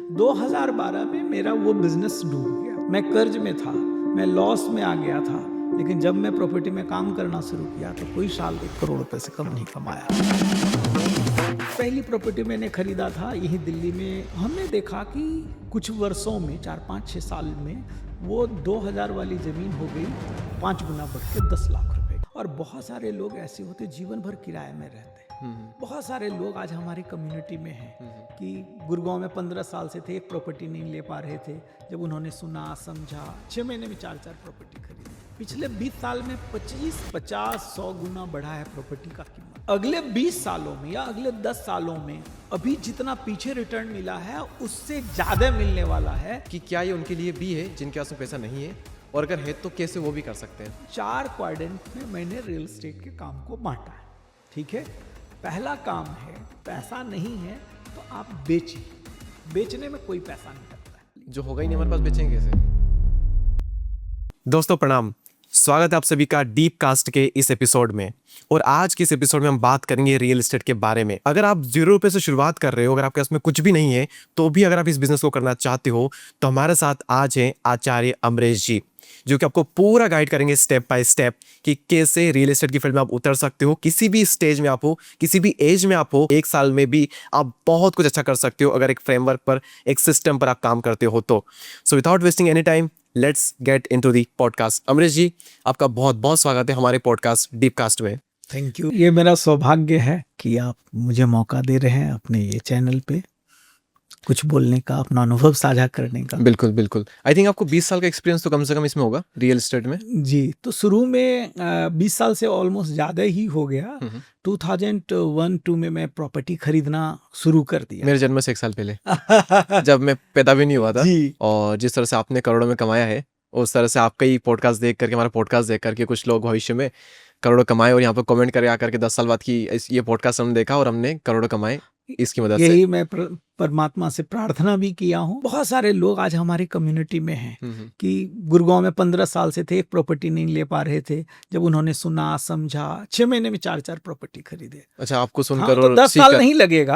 2012 में मेरा वो बिजनेस डूब गया। मैं कर्ज में था, मैं लॉस में आ गया था, लेकिन जब मैं प्रॉपर्टी में काम करना शुरू किया तो कोई साल 1 करोड़ रुपए से कम नहीं कमाया। पहली प्रॉपर्टी मैंने खरीदा था यही दिल्ली में। हमने देखा कि कुछ वर्षों में 4-5-6 साल में वो 2000 वाली जमीन हो गई 5 गुना बढ़ के 10 लाख रुपए। और बहुत सारे लोग ऐसे होते जीवन भर किराए में रहते हैं। बहुत सारे लोग आज हमारी कम्युनिटी में हैं कि गुड़गांव में 15 साल से थे, एक प्रॉपर्टी नहीं ले पा रहे थे। जब उन्होंने सुना समझा 6 महीने में 4-4 प्रॉपर्टी खरीदी। पिछले 20 साल में 25, 50, 100 गुना बढ़ा है प्रॉपर्टी का कीमत। अगले 20 सालों में या अगले 10 सालों में अभी जितना पीछे रिटर्न मिला है उससे ज्यादा मिलने वाला है। कि क्या ये उनके लिए भी है जिनके पास में पैसा नहीं है, और अगर है तो कैसे वो भी कर सकते हैं। 4 क्वाड्रेंट में मैंने रियल एस्टेट के काम को बांटा है। ठीक है, पहला काम है पैसा नहीं है तो आप बेचिए। बेचने में कोई पैसा नहीं लगता है। जो होगा ही नहीं हमारे पास, बेचेंगे कैसे। दोस्तों प्रणाम, स्वागत है आप सभी का डीप कास्ट के इस एपिसोड में। और आज के इस एपिसोड में हम बात करेंगे रियल एस्टेट के बारे में। अगर आप 0 रुपए से शुरुआत कर रहे हो, अगर आपके पास में कुछ भी नहीं है, तो भी अगर आप इस बिजनेस को करना चाहते हो, तो हमारे साथ आज हैं आचार्य अमरेश जी, जो कि आपको पूरा गाइड करेंगे स्टेप बाय स्टेप कि कैसे रियल एस्टेट की फील्ड में आप उतर सकते हो। किसी भी स्टेज में आप हो, किसी भी एज में आप हो, 1 साल में भी आप बहुत कुछ अच्छा कर सकते हो अगर एक फ्रेमवर्क पर, एक सिस्टम पर आप काम करते हो तो। So without wasting any time, let's get into the podcast. Amresh ji, आपका बहुत बहुत स्वागत है हमारे पॉडकास्ट डीप कास्ट में। Thank you. ये मेरा सौभाग्य है कि आप मुझे मौका दे रहे हैं अपने ये चैनल पे कुछ बोलने का, अपना अनुभव साझा करने का। बिल्कुल बिल्कुल। आई थिंक आपको 20 साल का एक्सपीरियंस तो कम से कम इसमें होगा रियल एस्टेट में। जी, तो शुरू में 20 साल से ऑलमोस्ट ज़्यादा ही हो गया। 2001-2 में मैं प्रॉपर्टी खरीदना शुरू कर दिया। मेरे जन्म से 1 साल पहले जब मैं पैदा भी नहीं हुआ था। जी। और जिस तरह से आपने करोड़ों में कमाया है, उस तरह से आपका ही पॉडकास्ट देख करके, हमारा पॉडकास्ट देख करके कुछ लोग भविष्य में करोड़ों कमाए, और यहाँ पर कमेंट करे आकर के 10 साल बाद की ये पॉडकास्ट हमने देखा और हमने करोड़ों कमाए इसकी मदद से। यही मैं परमात्मा से प्रार्थना भी किया हूँ। बहुत सारे लोग आज हमारी कम्युनिटी में हैं कि गुड़गांव में 15 साल से थे, एक प्रॉपर्टी नहीं ले पा रहे थे। जब उन्होंने सुना समझा 6 महीने में 4-4 प्रॉपर्टी खरीदे। अच्छा, आपको सुनकर हाँ, तो 10 साल नहीं लगेगा।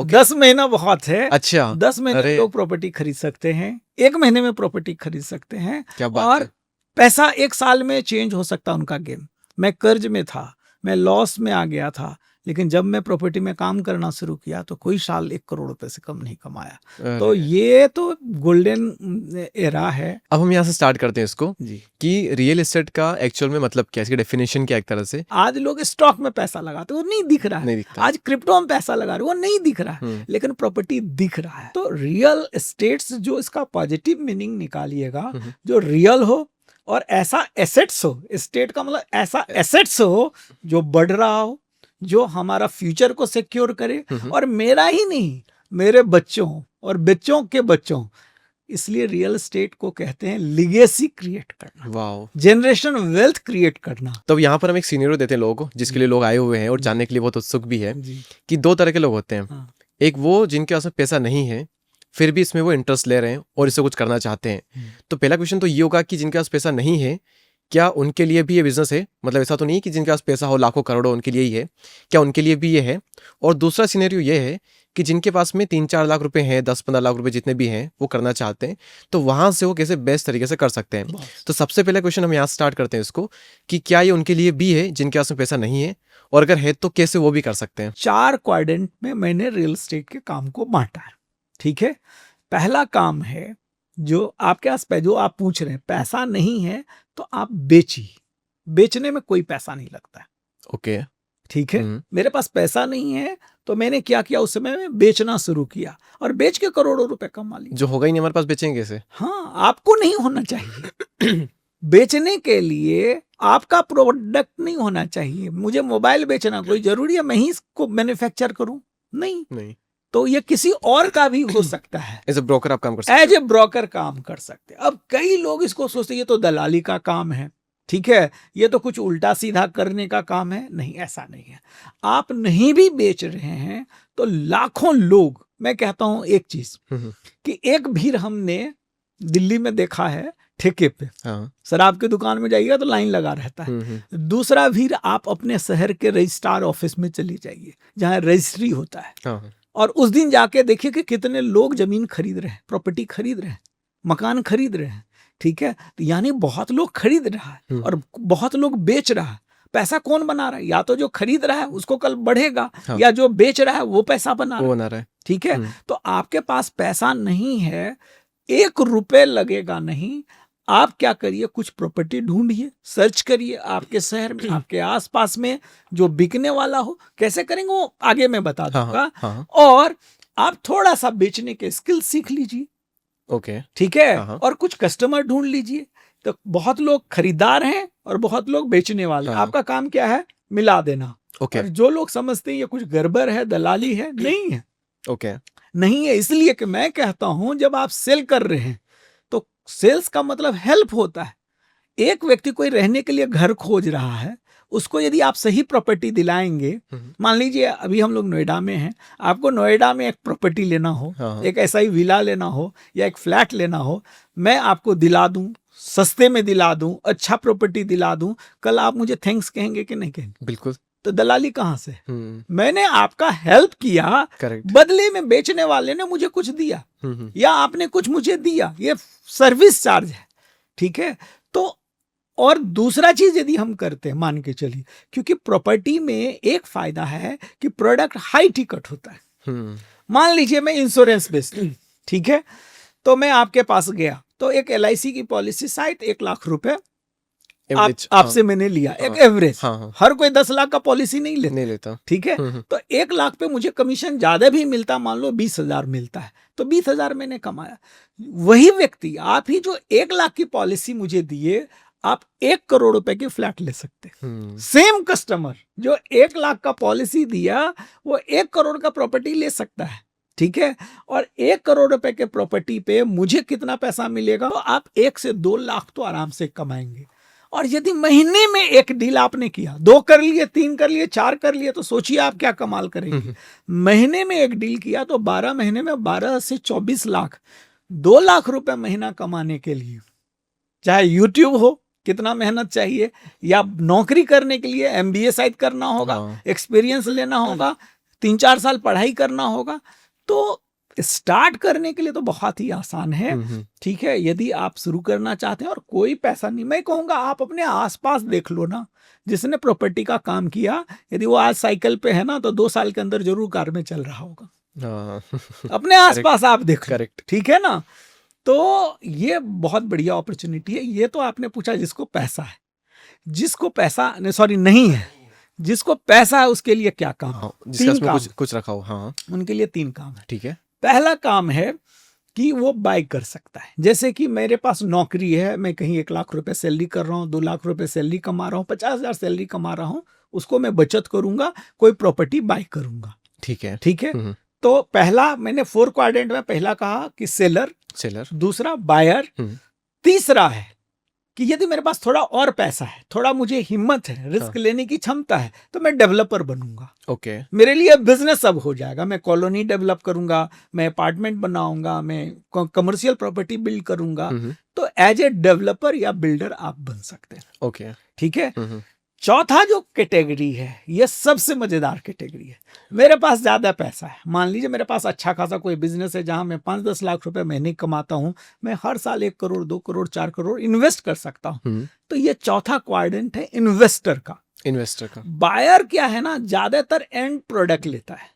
10 महीना बहुत है। अच्छा, 10 महीने लोग प्रॉपर्टी खरीद सकते हैं, 1 महीने में प्रॉपर्टी खरीद सकते हैं। क्या बात और है। पैसा 1 साल में चेंज हो सकता उनका गेम। मैं कर्ज में था, मैं लॉस में आ गया था, लेकिन जब मैं प्रॉपर्टी में काम करना शुरू किया तो कोई साल 1 करोड़ रुपए से कम नहीं कमाया। तो ये तो गोल्डन एरा है। अब हम यहाँ से स्टार्ट करते हैं इसको जी, कि रियल एस्टेट का एक्चुअल में मतलब क्या, इसकी डेफिनेशन क्या एक तरह से। आज लोग स्टॉक में पैसा लगाते, वो नहीं दिख रहा है। नहीं दिखता। आज क्रिप्टो में पैसा लगा रहे, वो नहीं दिख रहा है, लेकिन प्रॉपर्टी दिख रहा है। तो रियल एस्टेट्स, जो इसका पॉजिटिव मीनिंग निकालिएगा, जो रियल हो और ऐसा एसेट्स हो। एस्टेट का मतलब ऐसा एसेट्स हो जो बढ़ रहा हो, जो हमारा फ्यूचर को सिक्योर करे, और मेरा ही नहीं, मेरे बच्चों और बच्चों के बच्चों। इसलिए रियल एस्टेट को कहते हैं लिगेसी क्रिएट करना, वाओ, जनरेशन वेल्थ क्रिएट करना। तो यहाँ पर हम एक सीनियर देते हैं लोगों को, जिसके लिए लोग आए हुए हैं और जानने के लिए बहुत उत्सुक भी है जी। कि 2 तरह के लोग होते हैं। हाँ। एक वो जिनके पास में पैसा नहीं है, फिर भी इसमें वो इंटरेस्ट ले रहे हैं और इससे कुछ करना चाहते हैं। तो पहला क्वेश्चन तो ये होगा कि जिनके पास पैसा नहीं है, क्या उनके लिए भी ये बिजनेस है? मतलब ऐसा तो नहीं कि जिनके पास पैसा हो लाखों करोड़ों उनके लिए ही है, क्या उनके लिए भी ये है? और दूसरा सिनेरियो ये है कि जिनके पास में 3-4 लाख रुपए हैं, 10-15 लाख रुपए जितने भी हैं, वो करना चाहते हैं, तो वहां से वो कैसे बेस्ट तरीके से कर सकते हैं। तो सबसे पहला क्वेश्चन हम यहाँ स्टार्ट करते हैं इसको कि क्या ये उनके लिए भी है जिनके पास में पैसा नहीं है, और अगर है तो कैसे वो भी कर सकते हैं। 4 क्वाड्रेंट में मैंने रियल एस्टेट के काम को बांटा है। ठीक है, पहला काम है जो आपके पास, जो आप पूछ रहे हैं, पैसा नहीं है तो आप बेचिए। बेचने में कोई पैसा नहीं लगता है। ओके, ठीक है, मेरे पास पैसा नहीं है तो मैंने क्या किया, उस समय में बेचना शुरू किया और बेच के करोड़ों रुपए कमा लिए। जो होगा ही नहीं हमारे पास, बेचेंगे कैसे। हाँ, आपको नहीं होना चाहिए। बेचने के लिए आपका प्रोडक्ट नहीं होना चाहिए। मुझे मोबाइल बेचना कोई जरूरी है मैं ही इसको मैन्युफैक्चर करूं? नहीं। तो ये किसी और का भी हो सकता है। एज ए ब्रोकर आप काम कर सकते हैं। एज ए ब्रोकर काम कर सकते हैं। अब कई लोग इसको सोचते हैं ये तो दलाली का काम है, ठीक है, ये तो कुछ उल्टा सीधा करने का काम है। नहीं, ऐसा नहीं है। आप नहीं भी बेच रहे हैं तो लाखों लोग, मैं कहता हूं एक चीज कि एक भीड़ हमने दिल्ली में देखा है ठेके पे। हाँ। शराब की दुकान में जाइएगा तो लाइन लगा रहता है। दूसरा भीड़ आप अपने शहर के रजिस्ट्रार ऑफिस में चली जाइए जहाँ रजिस्ट्री होता है। हाँ। और उस दिन जाके देखिए कि कितने लोग जमीन खरीद रहे हैं, प्रॉपर्टी खरीद रहे हैं, मकान खरीद रहे हैं। ठीक है, तो यानी बहुत लोग खरीद रहा है और बहुत लोग बेच रहा है। पैसा कौन बना रहा है? या तो जो खरीद रहा है उसको कल बढ़ेगा, हाँ। या जो बेच रहा है वो पैसा बना वो रहा बना रहा है। है। ठीक है, तो आपके पास पैसा नहीं है, 1 रुपए लगेगा नहीं। आप क्या करिए, कुछ प्रॉपर्टी ढूंढिए, सर्च करिए आपके शहर में, आपके आसपास में जो बिकने वाला हो। कैसे करेंगे वो आगे मैं बता दूंगा। हाँ। और आप थोड़ा सा बेचने के स्किल सीख लीजिए। ओके। ठीक है, हाँ। और कुछ कस्टमर ढूंढ लीजिए। तो बहुत लोग खरीदार हैं और बहुत लोग बेचने वाले हैं। हाँ। आपका काम क्या है? मिला देना। ओके। और जो लोग समझते हैं ये कुछ गड़बड़ है, दलाली है, नहीं है। ओके। नहीं है, इसलिए कि मैं कहता हूं जब आप सेल कर रहे हैं तो सेल्स का मतलब हेल्प होता है। एक व्यक्ति कोई रहने के लिए घर खोज रहा है, उसको यदि आप सही प्रॉपर्टी दिलाएंगे, मान लीजिए अभी हम लोग नोएडा में हैं, आपको नोएडा में एक प्रॉपर्टी लेना हो, हाँ। एक ऐसा ही विला लेना हो या एक फ्लैट लेना हो, मैं आपको दिला दूं, सस्ते में दिला दूं, अच्छा प्रॉपर्टी दिला दूं, कल आप मुझे थैंक्स कहेंगे कि नहीं कहेंगे? बिल्कुल। तो दलाली कहाँ से? मैंने आपका हेल्प किया, करेक्ट। बदले में बेचने वाले ने मुझे कुछ दिया या आपने कुछ मुझे दिया, ये सर्विस चार्ज है। ठीक है, तो और दूसरा चीज यदि हम करते हैं, मान के चलिए, क्योंकि प्रॉपर्टी में एक फायदा है कि प्रोडक्ट हाई टिकट होता है। मान लीजिए मैं इंश्योरेंस बेचता हूं, ठीक है, तो मैं आपके पास गया तो एक LIC की पॉलिसी शायद 1 लाख रुपए आपसे मैंने लिया, एक एवरेज। हर कोई 10 लाख का पॉलिसी नहीं लेता। ठीक है, तो 1 लाख पे मुझे कमीशन ज्यादा भी मिलता, मान लो 20,000 मिलता है, तो 20,000 मैंने कमाया। वही व्यक्ति, आप ही जो 1 लाख की पॉलिसी मुझे दिए, आप 1 करोड़ रुपए की फ्लैट ले सकते हैं। सेम कस्टमर जो 1 लाख का पॉलिसी दिया, वो 1 करोड़ का प्रॉपर्टी ले सकता है। ठीक है, और 1 करोड़ रुपए के प्रॉपर्टी पे मुझे कितना पैसा मिलेगा? तो आप 1 से 2 लाख तो आराम से कमाएंगे। और यदि महीने में एक डील आपने किया, 2 कर लिए, 3 कर लिए, 4 कर लिए, तो सोचिए आप क्या कमाल करेंगे। महीने में एक डील किया तो 12 महीने में 12 से 24 लाख, 2 लाख रुपए महीना कमाने के लिए, चाहे यूट्यूब हो, कितना मेहनत चाहिए, या नौकरी करने के लिए MBA शायद करना होगा, एक्सपीरियंस लेना होगा, 3-4 साल पढ़ाई करना होगा। तो स्टार्ट करने के लिए तो बहुत ही आसान है। ठीक है, यदि आप शुरू करना चाहते हैं और कोई पैसा नहीं, मैं कहूंगा आप अपने आसपास देख लो ना, जिसने प्रॉपर्टी का काम किया, यदि वो आज साइकिल पे है ना, तो 2 साल के अंदर जरूर कार में चल रहा होगा। अपने आसपास आप देख। करेक्ट। ठीक है ना, तो ये बहुत बढ़िया अपॉर्चुनिटी है। ये तो आपने पूछा जिसको पैसा है, जिसको पैसा नहीं है, जिसको पैसा है उसके लिए क्या काम है? जिसका कुछ रखा हो। हाँ, उनके लिए 3 काम है। ठीक है, पहला काम है कि वो बाय कर सकता है। जैसे कि मेरे पास नौकरी है, मैं कहीं 1 लाख रुपए सैलरी कर रहा हूँ, 2 लाख रुपए सैलरी कमा रहा हूँ, 50,000 सैलरी कमा रहा हूँ, उसको मैं बचत करूंगा, कोई प्रॉपर्टी बाय करूंगा। ठीक है, ठीक है। तो पहला मैंने 4 क्वाड्रेंट में पहला कहा कि सेलर, दूसरा बायर, तीसरा है कि यदि मेरे पास थोड़ा और पैसा है, थोड़ा मुझे हिम्मत है, रिस्क लेने की क्षमता है, तो मैं डेवलपर बनूंगा। ओके, मेरे लिए बिजनेस अब हो जाएगा। मैं कॉलोनी डेवलप करूंगा, मैं अपार्टमेंट बनाऊंगा, मैं कमर्शियल प्रॉपर्टी बिल्ड करूंगा। तो एज ए डेवलपर या बिल्डर आप बन सकते हैं। ओके, ठीक है। चौथा जो कैटेगरी है, ये सबसे मजेदार कैटेगरी है। मेरे पास ज्यादा पैसा है, मान लीजिए मेरे पास अच्छा खासा कोई बिजनेस है जहां मैं 5-10 लाख रुपए महीने कमाता हूं, मैं हर साल 1 करोड़, 2 करोड़, 4 करोड़ इन्वेस्ट कर सकता हूं। तो ये चौथा क्वाड्रेंट है इन्वेस्टर का। बायर क्या है ना, ज्यादातर एंड प्रोडक्ट लेता है।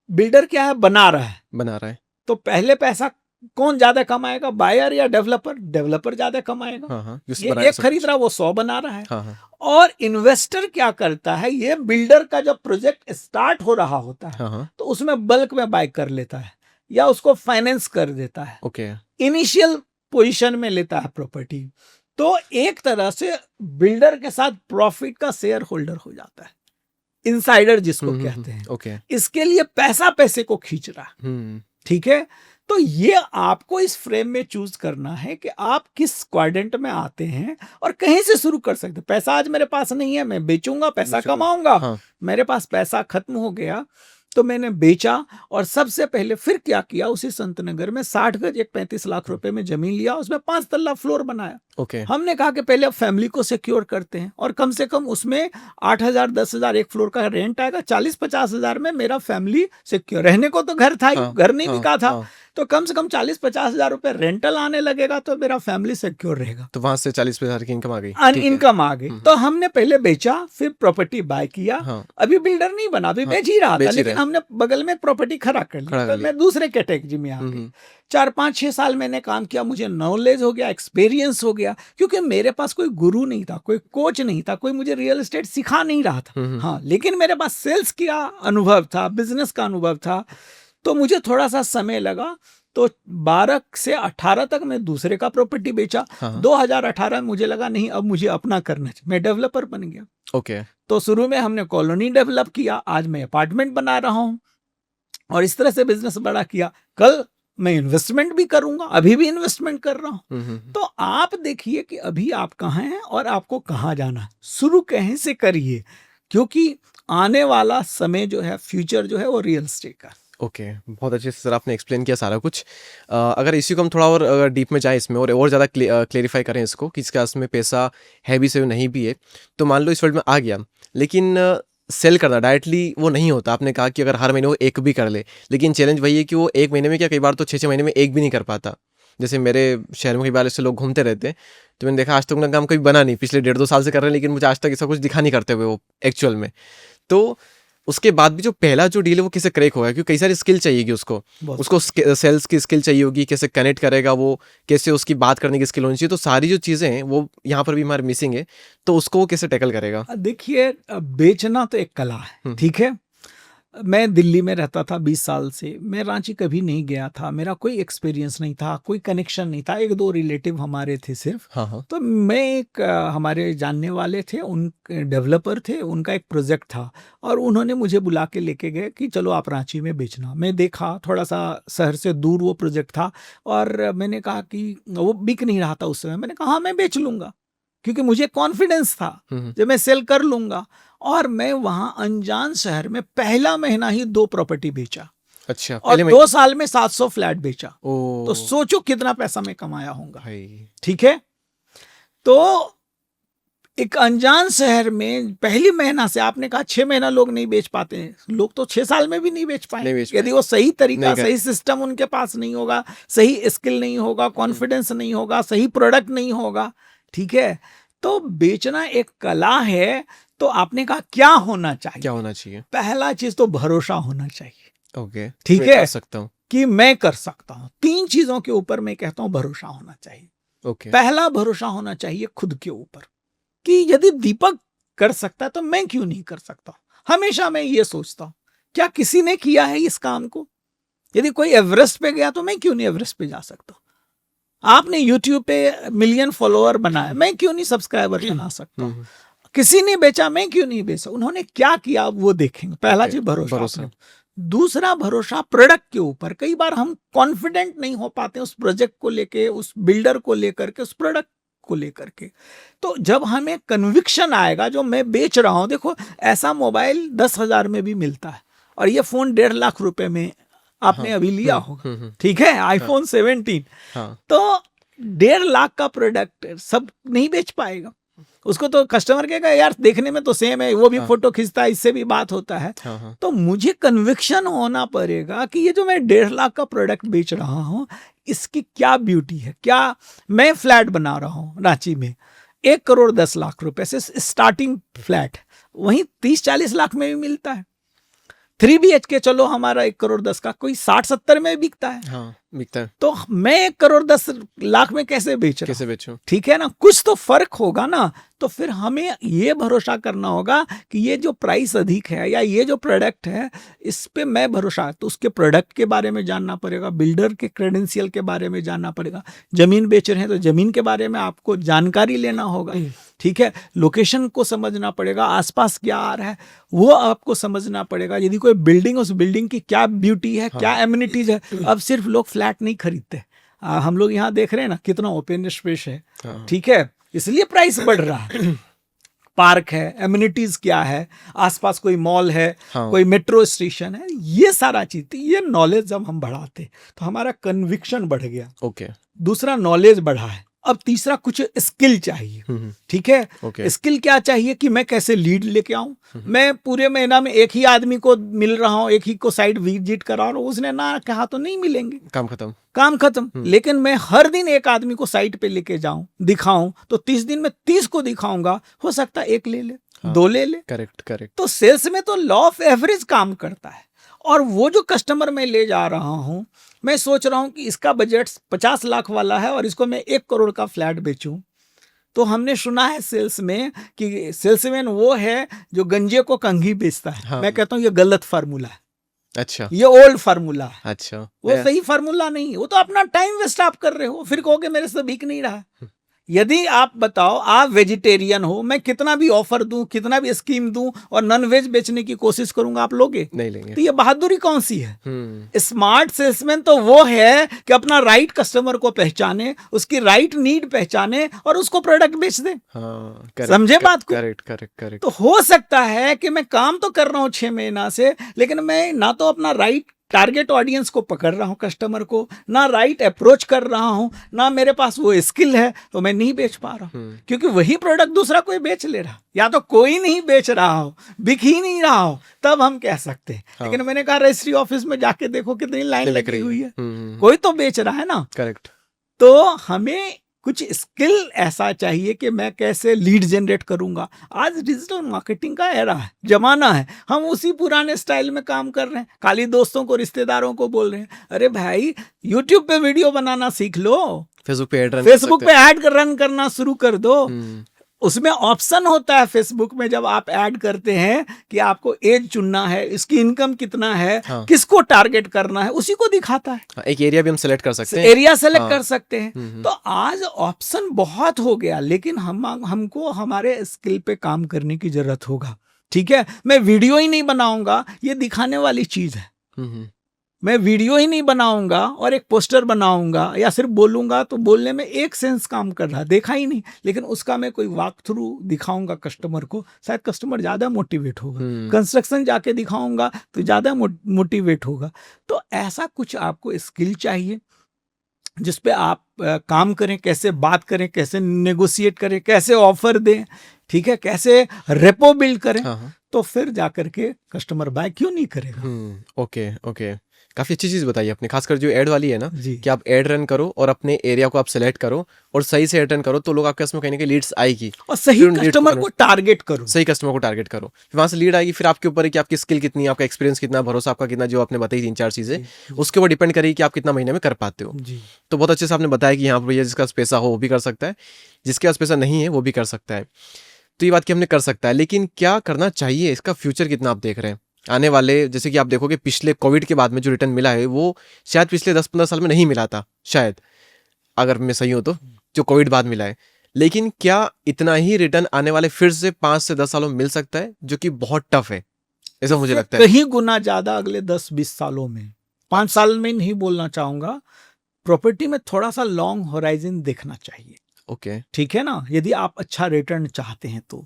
बिल्डर क्या है, बना रहा है। तो पहले पैसा कौन ज्यादा कमाएगा, बायर या डेवलपर? डेवलपर ज्यादा कमाएगा। ये एक खरीद रहा, वो 100 बना रहा है। और इन्वेस्टर क्या करता है, ये बिल्डर का जब प्रोजेक्ट स्टार्ट हो रहा होता है तो उसमें बल्क में बाय कर लेता है या उसको फाइनेंस कर देता है। इनिशियल पोजीशन में लेता है प्रॉपर्टी। तो एक तरह से बिल्डर के साथ प्रॉफिट का शेयर होल्डर हो जाता है, इनसाइडर जिसको कहते हैं। इसके लिए पैसे को खींच रहा है। ठीक है, तो ये आपको इस फ्रेम में चूज करना है कि आप किस क्वाड्रेंट में आते हैं और कहीं से शुरू कर सकते हैं। पैसा आज मेरे पास नहीं है, मैं बेचूंगा, पैसा कमाऊंगा। मेरे पास पैसा खत्म हो गया, तो मैंने बेचा और सबसे पहले फिर क्या किया, उसी संत नगर में 60 गज एक 35 लाख रुपए में जमीन लिया, उसमें 5 तल्ला फ्लोर बनाया। ओके। हमने कहा कि पहले अब फैमिली को सिक्योर करते हैं और कम से कम उसमें 8,000 10,000 एक फ्लोर का रेंट आएगा, 40-50 हजार में मेरा फैमिली सिक्योर। रहने को तो घर था ही, हाँ, घर नहीं हाँ, बिका था, हाँ। तो कम से कम 40-50 हजार रुपए रेंटल आने लगेगा तो मेरा फैमिली सिक्योर रहेगा। तो वहां से 40,000 की इनकम आ गई। ठीक है। इनकम आ गई। तो हमने पहले बेचा, फिर प्रॉपर्टी बाय किया। हाँ। अभी बिल्डर नहीं बना, अभी बेच ही रहा था, बेच ही लेकिन रहे। हमने बगल में प्रॉपर्टी खड़ा कर खड़ा ली। कर तो ली। मैं दूसरे कैटेगरी में आ गई। 4-5-6 साल मैंने काम किया, मुझे नॉलेज हो गया, एक्सपीरियंस हो गया, क्योंकि मेरे पास कोई गुरु नहीं था, कोई कोच नहीं था, कोई मुझे रियल एस्टेट सिखा नहीं रहा था। हाँ, लेकिन मेरे पास सेल्स का अनुभव था, बिजनेस का अनुभव था। तो मुझे थोड़ा सा समय लगा, तो 12 से 18 तक मैं दूसरे का प्रॉपर्टी बेचा। 2018 में मुझे लगा नहीं, अब मुझे अपना करना चाहिए, मैं डेवलपर बन गया। ओके। तो शुरू में हमने कॉलोनी डेवलप किया, आज मैं अपार्टमेंट बना रहा हूं और इस तरह से बिजनेस बड़ा किया। कल मैं इन्वेस्टमेंट भी करूंगा, अभी भी इन्वेस्टमेंट कर रहा हूं। तो आप देखिए कि अभी आप कहाँ हैं और आपको कहाँ जाना है, शुरू कहीं से करिए, क्योंकि आने वाला समय जो है, फ्यूचर जो है, वो रियल एस्टेट का। ओके, बहुत अच्छे से सर आपने एक्सप्लेन किया सारा कुछ। अगर इसी को हम थोड़ा और डीप में जाएं इसमें और ज़्यादा क्लेरिफाई करें इसको कि इसके पास में पैसा है भी से नहीं भी है, तो मान लो इस फील्ड में आ गया, लेकिन सेल करना डायरेक्टली वो नहीं होता। आपने कहा कि अगर हर महीने वो एक भी कर ले, लेकिन चैलेंज वही है कि वो एक महीने में क्या, कई बार तो 6-6 महीने में एक भी नहीं कर पाता। जैसे मेरे शहर में कई बार ऐसे लोग घूमते रहते हैं, तो मैंने देखा आज तक उनका काम कभी बना नहीं, पिछले 1.5-2 साल से कर रहे हैं, लेकिन मुझे आज तक ऐसा कुछ दिखा नहीं करते हुए वो एक्चुअल में। तो उसके बाद भी जो पहला जो डील है वो कैसे क्रैक होगा, क्योंकि कई सारी स्किल चाहिएगी उसको सेल्स की स्किल चाहिए होगी, कैसे कनेक्ट करेगा वो, कैसे उसकी बात करने की स्किल होनी चाहिए। तो सारी जो चीज़ें हैं वो यहाँ पर भी हमारे मिसिंग है, तो उसको वो कैसे टैकल करेगा? देखिए, बेचना तो एक कला है, ठीक है। मैं दिल्ली में रहता था 20 साल से, मैं रांची कभी नहीं गया था, मेरा कोई एक्सपीरियंस नहीं था, कोई कनेक्शन नहीं था, 1-2 रिलेटिव हमारे थे सिर्फ। हाँ। तो मैं एक हमारे जानने वाले थे, उन डेवलपर थे, उनका एक प्रोजेक्ट था और उन्होंने मुझे बुला के लेके गए कि चलो आप रांची में बेचना। मैं देखा, थोड़ा सा शहर से दूर वो प्रोजेक्ट था और मैंने कहा कि वो बिक नहीं रहा था उस समय। मैंने कहा हाँ, मैं बेच लूंगा, क्योंकि मुझे कॉन्फिडेंस था जब मैं सेल कर लूंगा। और मैं वहां अनजान शहर में पहला महीना ही 2 प्रॉपर्टी बेचा। अच्छा, और 2 साल में 700 फ्लैट बेचा। ओ, तो सोचो कितना पैसा मैं कमाया होगा, भाई। ठीक है। तो एक अनजान शहर में पहली महीना से, आपने कहा 6 महीना लोग नहीं बेच पाते हैं, लोग तो 6 साल में भी नहीं बेच पाए, यदि वो सही तरीका, सही सिस्टम उनके पास नहीं होगा, सही स्किल नहीं होगा, कॉन्फिडेंस नहीं होगा, सही प्रोडक्ट नहीं होगा, ठीक है। तो बेचना एक कला है। तो आपने कहा क्या होना चाहिए? क्या होना चाहिए? पहला चीज तो भरोसा होना चाहिए। ओके, ठीक है, कर सकता हूँ कि मैं कर सकता हूँ। 3 चीजों के ऊपर मैं कहता हूं भरोसा होना चाहिए। ओके। पहला भरोसा होना चाहिए खुद के ऊपर, कि यदि दीपक कर सकता है तो मैं क्यों नहीं कर सकता। हमेशा मैं ये सोचता हूं, क्या किसी ने किया है इस काम को? यदि कोई एवरेस्ट पे गया तो मैं क्यों नहीं एवरेस्ट पे जा सकता। आपने यूट्यूब पे मिलियन फॉलोअर बनाया, मैं क्यों नहीं सब्सक्राइबर बना सकता। किसी ने बेचा, मैं क्यों नहीं बेचा। उन्होंने क्या किया वो देखेंगे। पहला चीज भरोसा। दूसरा भरोसा प्रोडक्ट के ऊपर। कई बार हम कॉन्फिडेंट नहीं हो पाते उस प्रोजेक्ट को लेके, उस बिल्डर को लेकर के, उस प्रोडक्ट को लेकर के। तो जब हमें कन्विक्शन आएगा, जो मैं बेच रहा हूं, देखो ऐसा मोबाइल 10,000 में भी मिलता है और ये फोन 1.5 लाख रुपए में आपने अभी लिया होगा, ठीक है, आईफोन 17। तो 1.5 लाख का प्रोडक्ट सब नहीं बेच पाएगा। उसको तो कस्टमर कहेगा यार देखने में तो सेम है, वो भी फोटो खींचता है, इससे भी बात होता है। तो मुझे कन्विक्शन होना पड़ेगा कि ये जो मैं 1.5 लाख का प्रोडक्ट बेच रहा हूँ, इसकी क्या ब्यूटी है। क्या मैं फ्लैट बना रहा हूँ रांची में 1 करोड़ 10 लाख रुपए से स्टार्टिंग फ्लैट, वहीं 30-40 लाख में भी मिलता है। 3 BHK चलो हमारा 1 करोड़ 10 का कोई 60-70 में बिकता है। हाँ, बिकता है। तो मैं 1 करोड़ 10 लाख में कैसे बेच रहा हूं? कैसे बेचूं? ठीक है ना, कुछ तो फर्क होगा ना। तो फिर हमें ये भरोसा करना होगा कि ये जो प्राइस अधिक है या ये जो प्रोडक्ट है, इस पे मैं भरोसा, तो उसके प्रोडक्ट के बारे में जानना पड़ेगा, बिल्डर के क्रेडेंशियल के बारे में जानना पड़ेगा। जमीन बेच रहे हैं तो जमीन के बारे में आपको जानकारी लेना होगा, ठीक है। लोकेशन को समझना पड़ेगा, आसपास क्या आ रहा है वो आपको समझना पड़ेगा। यदि कोई बिल्डिंग, उस बिल्डिंग की क्या ब्यूटी है, क्या एमिनिटीज है। अब सिर्फ लोग फ्लैट नहीं खरीदते, हम लोग यहाँ देख रहे हैं ना कितना ओपन स्पेस है, ठीक है, इसलिए प्राइस बढ़ रहा है। पार्क है, एमिनिटीज क्या है, आसपास कोई मॉल है, हाँ। कोई मेट्रो स्टेशन है, ये सारा चीज थी। ये नॉलेज जब हम बढ़ाते तो हमारा कन्विक्शन बढ़ गया। ओके। दूसरा नॉलेज बढ़ा है। अब तीसरा कुछ स्किल चाहिए। ठीक है, ओके। स्किल क्या चाहिए कि मैं कैसे लीड लेके आऊं। मैं पूरे महीना में एक ही आदमी को मिल रहा हूं, एक ही को साइट विजिट करा रहा हूं, उसने ना कहा तो नहीं मिलेंगे, काम खत्म। काम खत्म। लेकिन मैं हर दिन एक आदमी को साइट पे लेके जाऊं, दिखाऊं, तो 30 दिन में 30 को दिखाऊंगा, हो सकता है एक ले ले, हाँ। 2 ले ले। Correct correct. तो सेल्स में तो लॉ ऑफ एवरेज काम करता है। और वो जो कस्टमर मैं ले जा रहा हूं, मैं सोच रहा हूं कि इसका बजट 50 लाख वाला है और इसको मैं 1 करोड़ का फ्लैट बेचूं, तो हमने सुना है सेल्स में कि सेल्समैन वो है जो गंजे को कंघी बेचता है। हाँ। मैं कहता हूं ये गलत फार्मूला है, अच्छा। ये ओल्ड फार्मूला है। अच्छा। वो सही फार्मूला नहीं, वो तो अपना टाइम वेस्ट आप कर रहे हो। फिर कहोगे मेरे से बिक नहीं रहा। यदि आप बताओ आप वेजिटेरियन हो, मैं कितना भी ऑफर दूं, कितना भी स्कीम दूं और नॉन वेज बेचने की कोशिश करूंगा, आप लोगे? नहीं लेंगे। तो ये बहादुरी कौन सी है? स्मार्ट सेल्समैन तो वो है कि अपना राइट कस्टमर को पहचाने, उसकी राइट नीड पहचाने और उसको प्रोडक्ट बेच दे। हाँ, समझे बात को? Correct correct correct. तो हो सकता है कि मैं काम तो कर रहा हूं 6 महीना से, लेकिन मैं ना तो अपना राइट टारगेट ऑडियंस को पकड़ रहा हूं, कस्टमर को, ना राइट अप्रोच कर रहा हूं, ना मेरे पास वो स्किल है, तो मैं नहीं बेच पा रहा हूं। क्योंकि वही प्रोडक्ट दूसरा कोई बेच ले रहा, या तो कोई नहीं बेच रहा हो, बिक ही नहीं रहा हो, तब हम कह सकते हैं। हाँ। लेकिन मैंने कहा रजिस्ट्री ऑफिस में जाके देखो कितनी लाइन लगी हुई है, हम्म। कोई तो बेच रहा है ना। करेक्ट। तो हमें कुछ स्किल ऐसा चाहिए कि मैं कैसे लीड जनरेट करूंगा। आज डिजिटल मार्केटिंग का एरा है, जमाना है, हम उसी पुराने स्टाइल में काम कर रहे हैं। खाली दोस्तों को, रिश्तेदारों को बोल रहे हैं, अरे भाई यूट्यूब पे वीडियो बनाना सीख लो, फेसबुक पे ऐड फेसबुक पे ऐड रन करना शुरू कर दो। उसमें ऑप्शन होता है फेसबुक में, जब आप ऐड करते हैं कि आपको एज चुनना है, इसकी इनकम कितना है, हाँ। किसको टारगेट करना है, उसी को दिखाता है। एक एरिया भी हम सेलेक्ट कर सकते हैं, एरिया सेलेक्ट हाँ। कर सकते हैं। तो आज ऑप्शन बहुत हो गया, लेकिन हमको हमारे स्किल पे काम करने की जरूरत होगा। ठीक है, मैं वीडियो ही नहीं बनाऊंगा, ये दिखाने वाली चीज है। मैं वीडियो ही नहीं बनाऊंगा और एक पोस्टर बनाऊंगा या सिर्फ बोलूंगा, तो बोलने में एक सेंस काम कर रहा, देखा ही नहीं। लेकिन उसका मैं कोई वॉक थ्रू दिखाऊंगा कस्टमर को, शायद कस्टमर ज्यादा मोटिवेट होगा। कंस्ट्रक्शन जाके दिखाऊंगा तो ज्यादा मोटिवेट होगा। तो ऐसा कुछ आपको स्किल चाहिए जिसपे आप काम करें, कैसे बात करें, कैसे नेगोशिएट करें, कैसे ऑफर दें, ठीक है, कैसे रेपो बिल्ड करें। हाँ। तो फिर जाकर के कस्टमर बाय क्यों नहीं करेगा। ओके ओके, काफी अच्छी चीज बताई आपने, खासकर जो ऐड वाली है ना, जी। कि आप ऐड रन करो और अपने एरिया को आप सेलेक्ट करो और सही से ऐड रन करो, तो लोग आपके पास में कहीं ना कहीं लीड्स आएगी, और सही कस्टमर को टारगेट करो, सही कस्टमर को टारगेट करो, फिर वहां से लीड आएगी। फिर आपके ऊपर है कि आपकी स्किल कितनी है, आपका एक्सपीरियंस कितना, भरोसा आपका कितना, जो आपने बताई 3-4 चीजें, उसके ऊपर डिपेंड करेगी कि आप कितना महीने में कर पाते हो। जी। तो बहुत अच्छे से आपने बताया कि यहाँ पर भैया जिसका पैसा हो वो भी कर सकता है, जिसके पास पैसा नहीं है वो भी कर सकता है। तो ये बात कि हमने कर सकता है, लेकिन क्या करना चाहिए, इसका फ्यूचर कितना आप देख रहे हैं आने वाले? जैसे कि आप देखोगे पिछले कोविड के बाद में जो रिटर्न मिला है वो शायद पिछले 10-15 साल में नहीं मिला था, शायद, अगर मैं सही हूं तो, जो कोविड बाद मिला है। लेकिन क्या इतना ही रिटर्न आने वाले फिर से 5 से 10 सालों में मिल सकता है, जो कि बहुत टफ है, ऐसा मुझे लगता है। कहीं गुना ज्यादा अगले 10-20 सालों में, 5 साल में नहीं बोलना चाहूंगा। प्रॉपर्टी में थोड़ा सा लॉन्ग होराइजन देखना चाहिए। ओके। ठीक है ना, यदि आप अच्छा रिटर्न चाहते हैं तो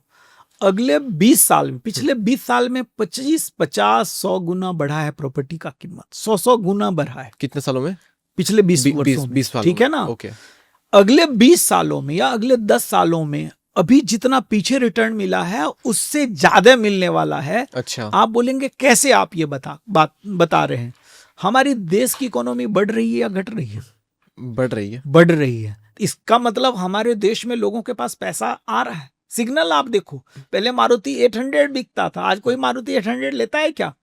अगले 20 साल में, पिछले 20 साल में 25-50-100 गुना बढ़ा है प्रॉपर्टी का कीमत, 100 गुना बढ़ा है। कितने सालों में? पिछले 20 वर्षों में, सालों ठीक है ना। ओके। अगले 20 सालों में या अगले 10 सालों में अभी जितना पीछे रिटर्न मिला है उससे ज्यादा मिलने वाला है। अच्छा। आप बोलेंगे कैसे आप ये बता रहे हैं? हमारी देश की इकोनॉमी बढ़ रही है या घट रही है? बढ़ रही है। बढ़ रही है। इसका मतलब हमारे देश में लोगों के पास पैसा आ रहा है। सिग्नल आप देखो, पहले मारुति 800 बिकता था, आज कोई मारुति 800 लेता है क्या?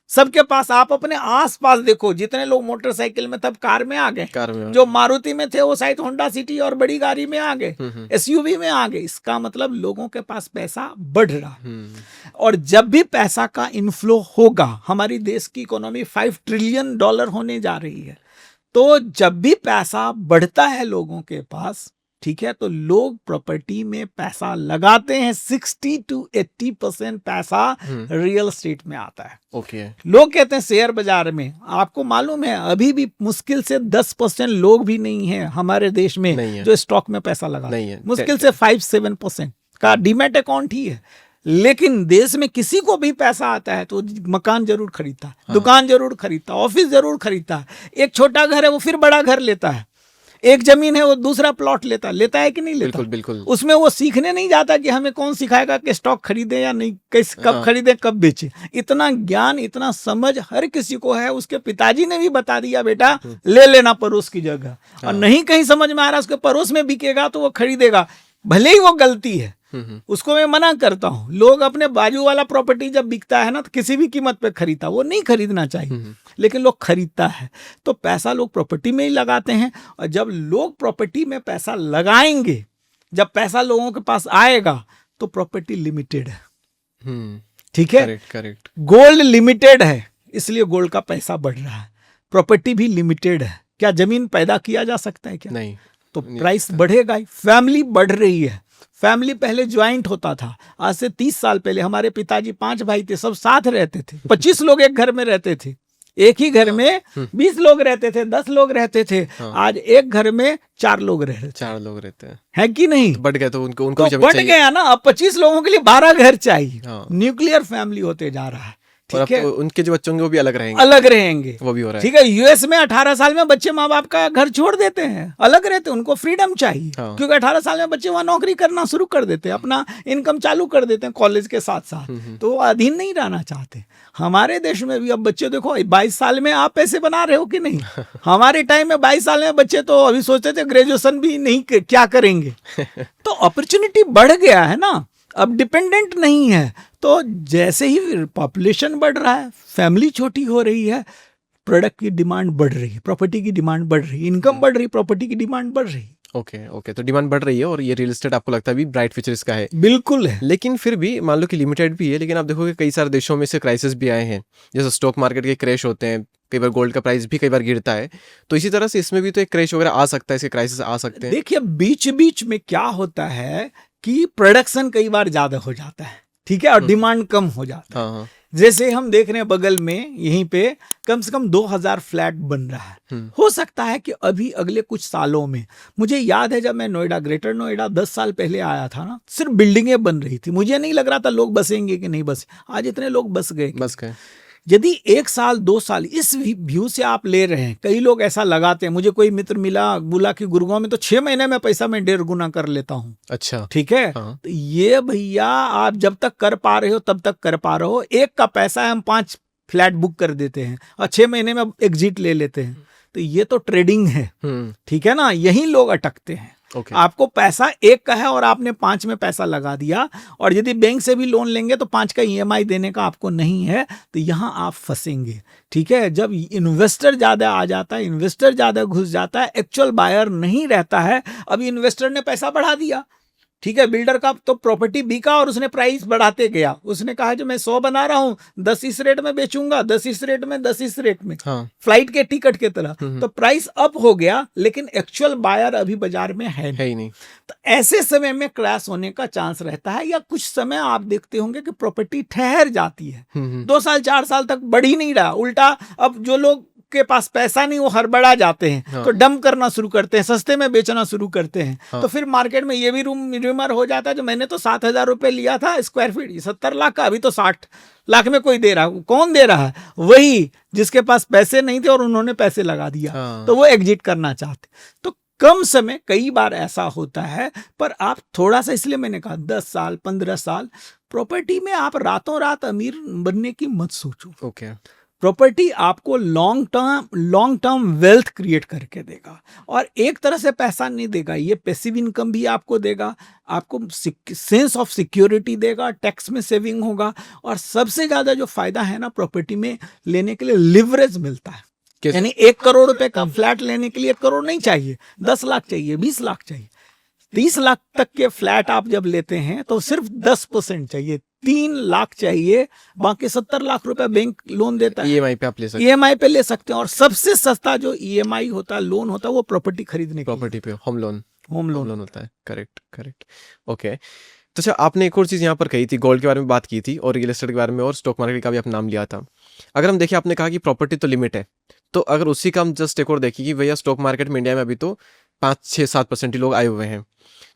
सबके पास, आप अपने आसपास देखो, जितने लोग मोटरसाइकिल में तब कार में आ गए, जो मारुति में थे वो शायद होंडा सिटी और बड़ी गाड़ी में आ गए, एसयूवी में आ गए। इसका मतलब लोगों के पास पैसा बढ़ रहा है। और जब भी पैसा का इनफ्लो होगा, हमारी देश की इकोनॉमी $5 ट्रिलियन होने जा रही है, तो जब भी पैसा बढ़ता है लोगों के पास, ठीक है, तो लोग प्रॉपर्टी में पैसा लगाते हैं। 60-80% पैसा रियल एस्टेट में आता है। ओके। लोग कहते हैं शेयर बाजार में, आपको मालूम है अभी भी मुश्किल से 10% लोग भी नहीं है हमारे देश में जो स्टॉक में पैसा लगाते हैं। मुश्किल से 5-7%। का डीमैट अकाउंट ही है। लेकिन देश में किसी को भी पैसा आता है तो मकान जरूर खरीदता है, दुकान जरूर खरीदता है, ऑफिस जरूर खरीदता है। एक छोटा घर है वो फिर बड़ा घर लेता है, एक जमीन है वो दूसरा प्लॉट लेता है कि नहीं लेता? बिल्कुल बिल्कुल। उसमें वो सीखने नहीं जाता कि हमें कौन सिखाएगा कि स्टॉक खरीदे या नहीं, कैसे कब खरीदे कब बेचे। इतना ज्ञान, इतना समझ हर किसी को है। उसके पिताजी ने भी बता दिया बेटा ले लेना पड़ोस की जगह, और नहीं कहीं समझ में आ रहा उसके पड़ोस में बिकेगा तो वो खरीदेगा, भले ही वो गलती है, उसको मैं मना करता हूं। लोग अपने बाजू वाला प्रॉपर्टी जब बिकता है ना तो किसी भी कीमत पे खरीदता, वो नहीं खरीदना चाहिए, लेकिन लोग खरीदता है। तो पैसा लोग प्रॉपर्टी में ही लगाते हैं, और जब लोग प्रॉपर्टी में पैसा लगाएंगे, जब पैसा लोगों के पास आएगा तो प्रॉपर्टी लिमिटेड है, ठीक है? करेक्ट। गोल्ड लिमिटेड है, इसलिए गोल्ड का पैसा बढ़ रहा है। प्रॉपर्टी भी लिमिटेड है। क्या जमीन पैदा किया जा सकता है क्या? नहीं। तो प्राइस बढ़ेगा ही। फैमिली बढ़ रही है। फैमिली पहले ज्वाइंट होता था, आज से 30 साल पहले हमारे पिताजी 5 भाई थे, सब साथ रहते थे। 25 लोग एक घर में रहते थे, एक ही घर में 20 लोग रहते थे, 10 लोग रहते थे। आज एक घर में 4 लोग रहते हैं, है कि नहीं? बढ़ गए तो उनको तो बढ़ गया ना। अब 25 लोगों के लिए 12 घर चाहिए। न्यूक्लियर फैमिली होते जा रहा है, ठीक है? उनके जो बच्चे होंगे वो भी अलग रहेंगे, वो भी हो रहा है। ठीक है, यूएस में 18 साल में बच्चे माँ बाप का घर छोड़ देते हैं, अलग रहते हैं, उनको फ्रीडम चाहिए। क्योंकि 18 साल में बच्चे वहां नौकरी करना शुरू कर देते हैं, अपना इनकम चालू कर देते हैं कॉलेज के साथ साथ, तो वो अधीन नहीं रहना चाहते। हमारे देश में भी अब बच्चे देखो 22 साल में आप पैसे बना रहे हो कि नहीं? हमारे टाइम में 22 साल में बच्चे तो अभी सोचते थे ग्रेजुएशन भी नहीं क्या करेंगे। तो अपॉर्चुनिटी बढ़ गया है ना, अब डिपेंडेंट नहीं है। तो जैसे ही पॉपुलेशन बढ़ रहा है, फैमिली छोटी हो रही है, प्रोडक्ट की डिमांड बढ़ रही है, प्रॉपर्टी की डिमांड बढ़ रही है, इनकम बढ़ रही है, प्रॉपर्टी की डिमांड बढ़ रही है। ओके, तो डिमांड बढ़ रही है और ये रियल एस्टेट आपको लगता है भी ब्राइट फ्यूचर इसका है? बिल्कुल है। लेकिन फिर भी मान लो कि लिमिटेड भी है, लेकिन आप देखोगे कई सारे देशों में से क्राइसिस भी आए हैं, जैसे स्टॉक मार्केट के क्रैश होते हैं, कई बार गोल्ड का प्राइस भी कई बार गिरता है। तो इसी तरह से इसमें भी तो एक क्रैश वगैरह आ सकता है, इसके क्राइसिस आ सकते हैं। देखिए बीच बीच में क्या होता है कि प्रोडक्शन कई बार ज्यादा हो जाता है, ठीक है, और डिमांड कम हो जाता है। जैसे हम देख रहे हैं बगल में यहीं पे कम से कम 2000 फ्लैट बन रहा है। हो सकता है कि अभी अगले कुछ सालों में, मुझे याद है जब मैं नोएडा, ग्रेटर नोएडा 10 साल पहले आया था ना, सिर्फ बिल्डिंगें बन रही थी, मुझे नहीं लग रहा था लोग बसेंगे कि नहीं बसे। आज इतने लोग बस गए। यदि 1 साल 2 साल इस व्यू से आप ले रहे हैं, कई लोग ऐसा लगाते हैं, मुझे कोई मित्र मिला, बोला कि गुड़गांव में तो 6 महीने में पैसा मैं 1.5 गुना कर लेता हूँ। अच्छा, ठीक है। तो ये भैया आप जब तक कर पा रहे हो तब तक कर पा रहे हो। एक का पैसा है, हम 5 फ्लैट बुक कर देते हैं और 6 महीने में एग्जिट ले लेते हैं। तो ये तो ट्रेडिंग है, ठीक है ना, यही लोग अटकते हैं। आपको पैसा 1 का है और आपने 5 में पैसा लगा दिया, और यदि बैंक से भी लोन लेंगे तो 5 का EMI देने का आपको नहीं है, तो यहां आप फंसेंगे। ठीक है, जब इन्वेस्टर ज्यादा आ जाता है, इन्वेस्टर ज्यादा घुस जाता है, एक्चुअल बायर नहीं रहता है। अभी इन्वेस्टर ने पैसा बढ़ा दिया, ठीक है, बिल्डर का तो प्रॉपर्टी बिका और उसने प्राइस बढ़ाते गया। उसने कहा जो मैं 100 बना रहा हूं, 10 इस रेट में बेचूंगा, 10 इस रेट में, 10 इस रेट में, फ्लाइट के टिकट के तरह। तो प्राइस अप हो गया, लेकिन एक्चुअल बायर अभी बाजार में है ही नहीं। तो ऐसे समय में क्रैश होने का चांस रहता है, या कुछ समय आप देखते होंगे कि प्रॉपर्टी ठहर जाती है, 2 साल 4 साल तक बढ़ ही नहीं रहा। उल्टा अब जो लोग के पास पैसा नहीं, वो हड़बड़ा जाते हैं, तो डंप करना शुरू करते हैं, सस्ते में बेचना शुरू करते हैं। तो फिर मार्केट में ये भी रूमर हो जाता है, जो मैंने तो 7,000 रुपए लिया था स्क्वायर फीट, 70 लाख का, अभी तो 60 लाख में कोई दे रहा है। कौन दे रहा है? वही जिसके पास पैसे नहीं थे और उन्होंने पैसे लगा दिया, तो वो एग्जिट करना चाहते। तो कम समय कई बार ऐसा होता है, पर आप थोड़ा सा, इसलिए मैंने कहा 10 साल 15 साल प्रॉपर्टी में आप रातों रात अमीर बनने की मत सोचो। प्रॉपर्टी आपको लॉन्ग टर्म वेल्थ क्रिएट करके देगा, और एक तरह से पैसा नहीं देगा, ये पैसिव इनकम भी आपको देगा, आपको सेंस ऑफ सिक्योरिटी देगा, टैक्स में सेविंग होगा, और सबसे ज्यादा जो फायदा है ना प्रॉपर्टी में लेने के लिए, लिवरेज मिलता है। यानी 1 करोड़ रुपए का फ्लैट लेने के लिए 1 करोड़ नहीं चाहिए, 10 लाख चाहिए, 20 लाख चाहिए, 30 लाख तक के फ्लैट आप जब लेते हैं तो सिर्फ 10% चाहिए, 3 लाख चाहिए, बाकी 70 लाख रुपए बैंक लोन देता है। EMI पे आप ले सकते हैं, EMI पे ले सकते हैं। और सबसे सस्ता जो EMI होता है, लोन होता है, वो प्रॉपर्टी खरीदने, प्रॉपर्टी पे होम लोन होता है। करेक्ट। ओके, तो अच्छा, आपने एक और चीज़ यहाँ पर कही थी, गोल्ड के बारे में बात की थी, और रियल एस्टेट के बारे में, और स्टॉक मार्केट का भी आपने नाम लिया था। अगर हम देखें, आपने कहा कि प्रॉपर्टी तो लिमिट है, तो अगर उसी का हम जस्ट एक और देखें कि भैया स्टॉक मार्केट में इंडिया में अभी तो 5, 6, 7% ही लोग आए हुए हैं,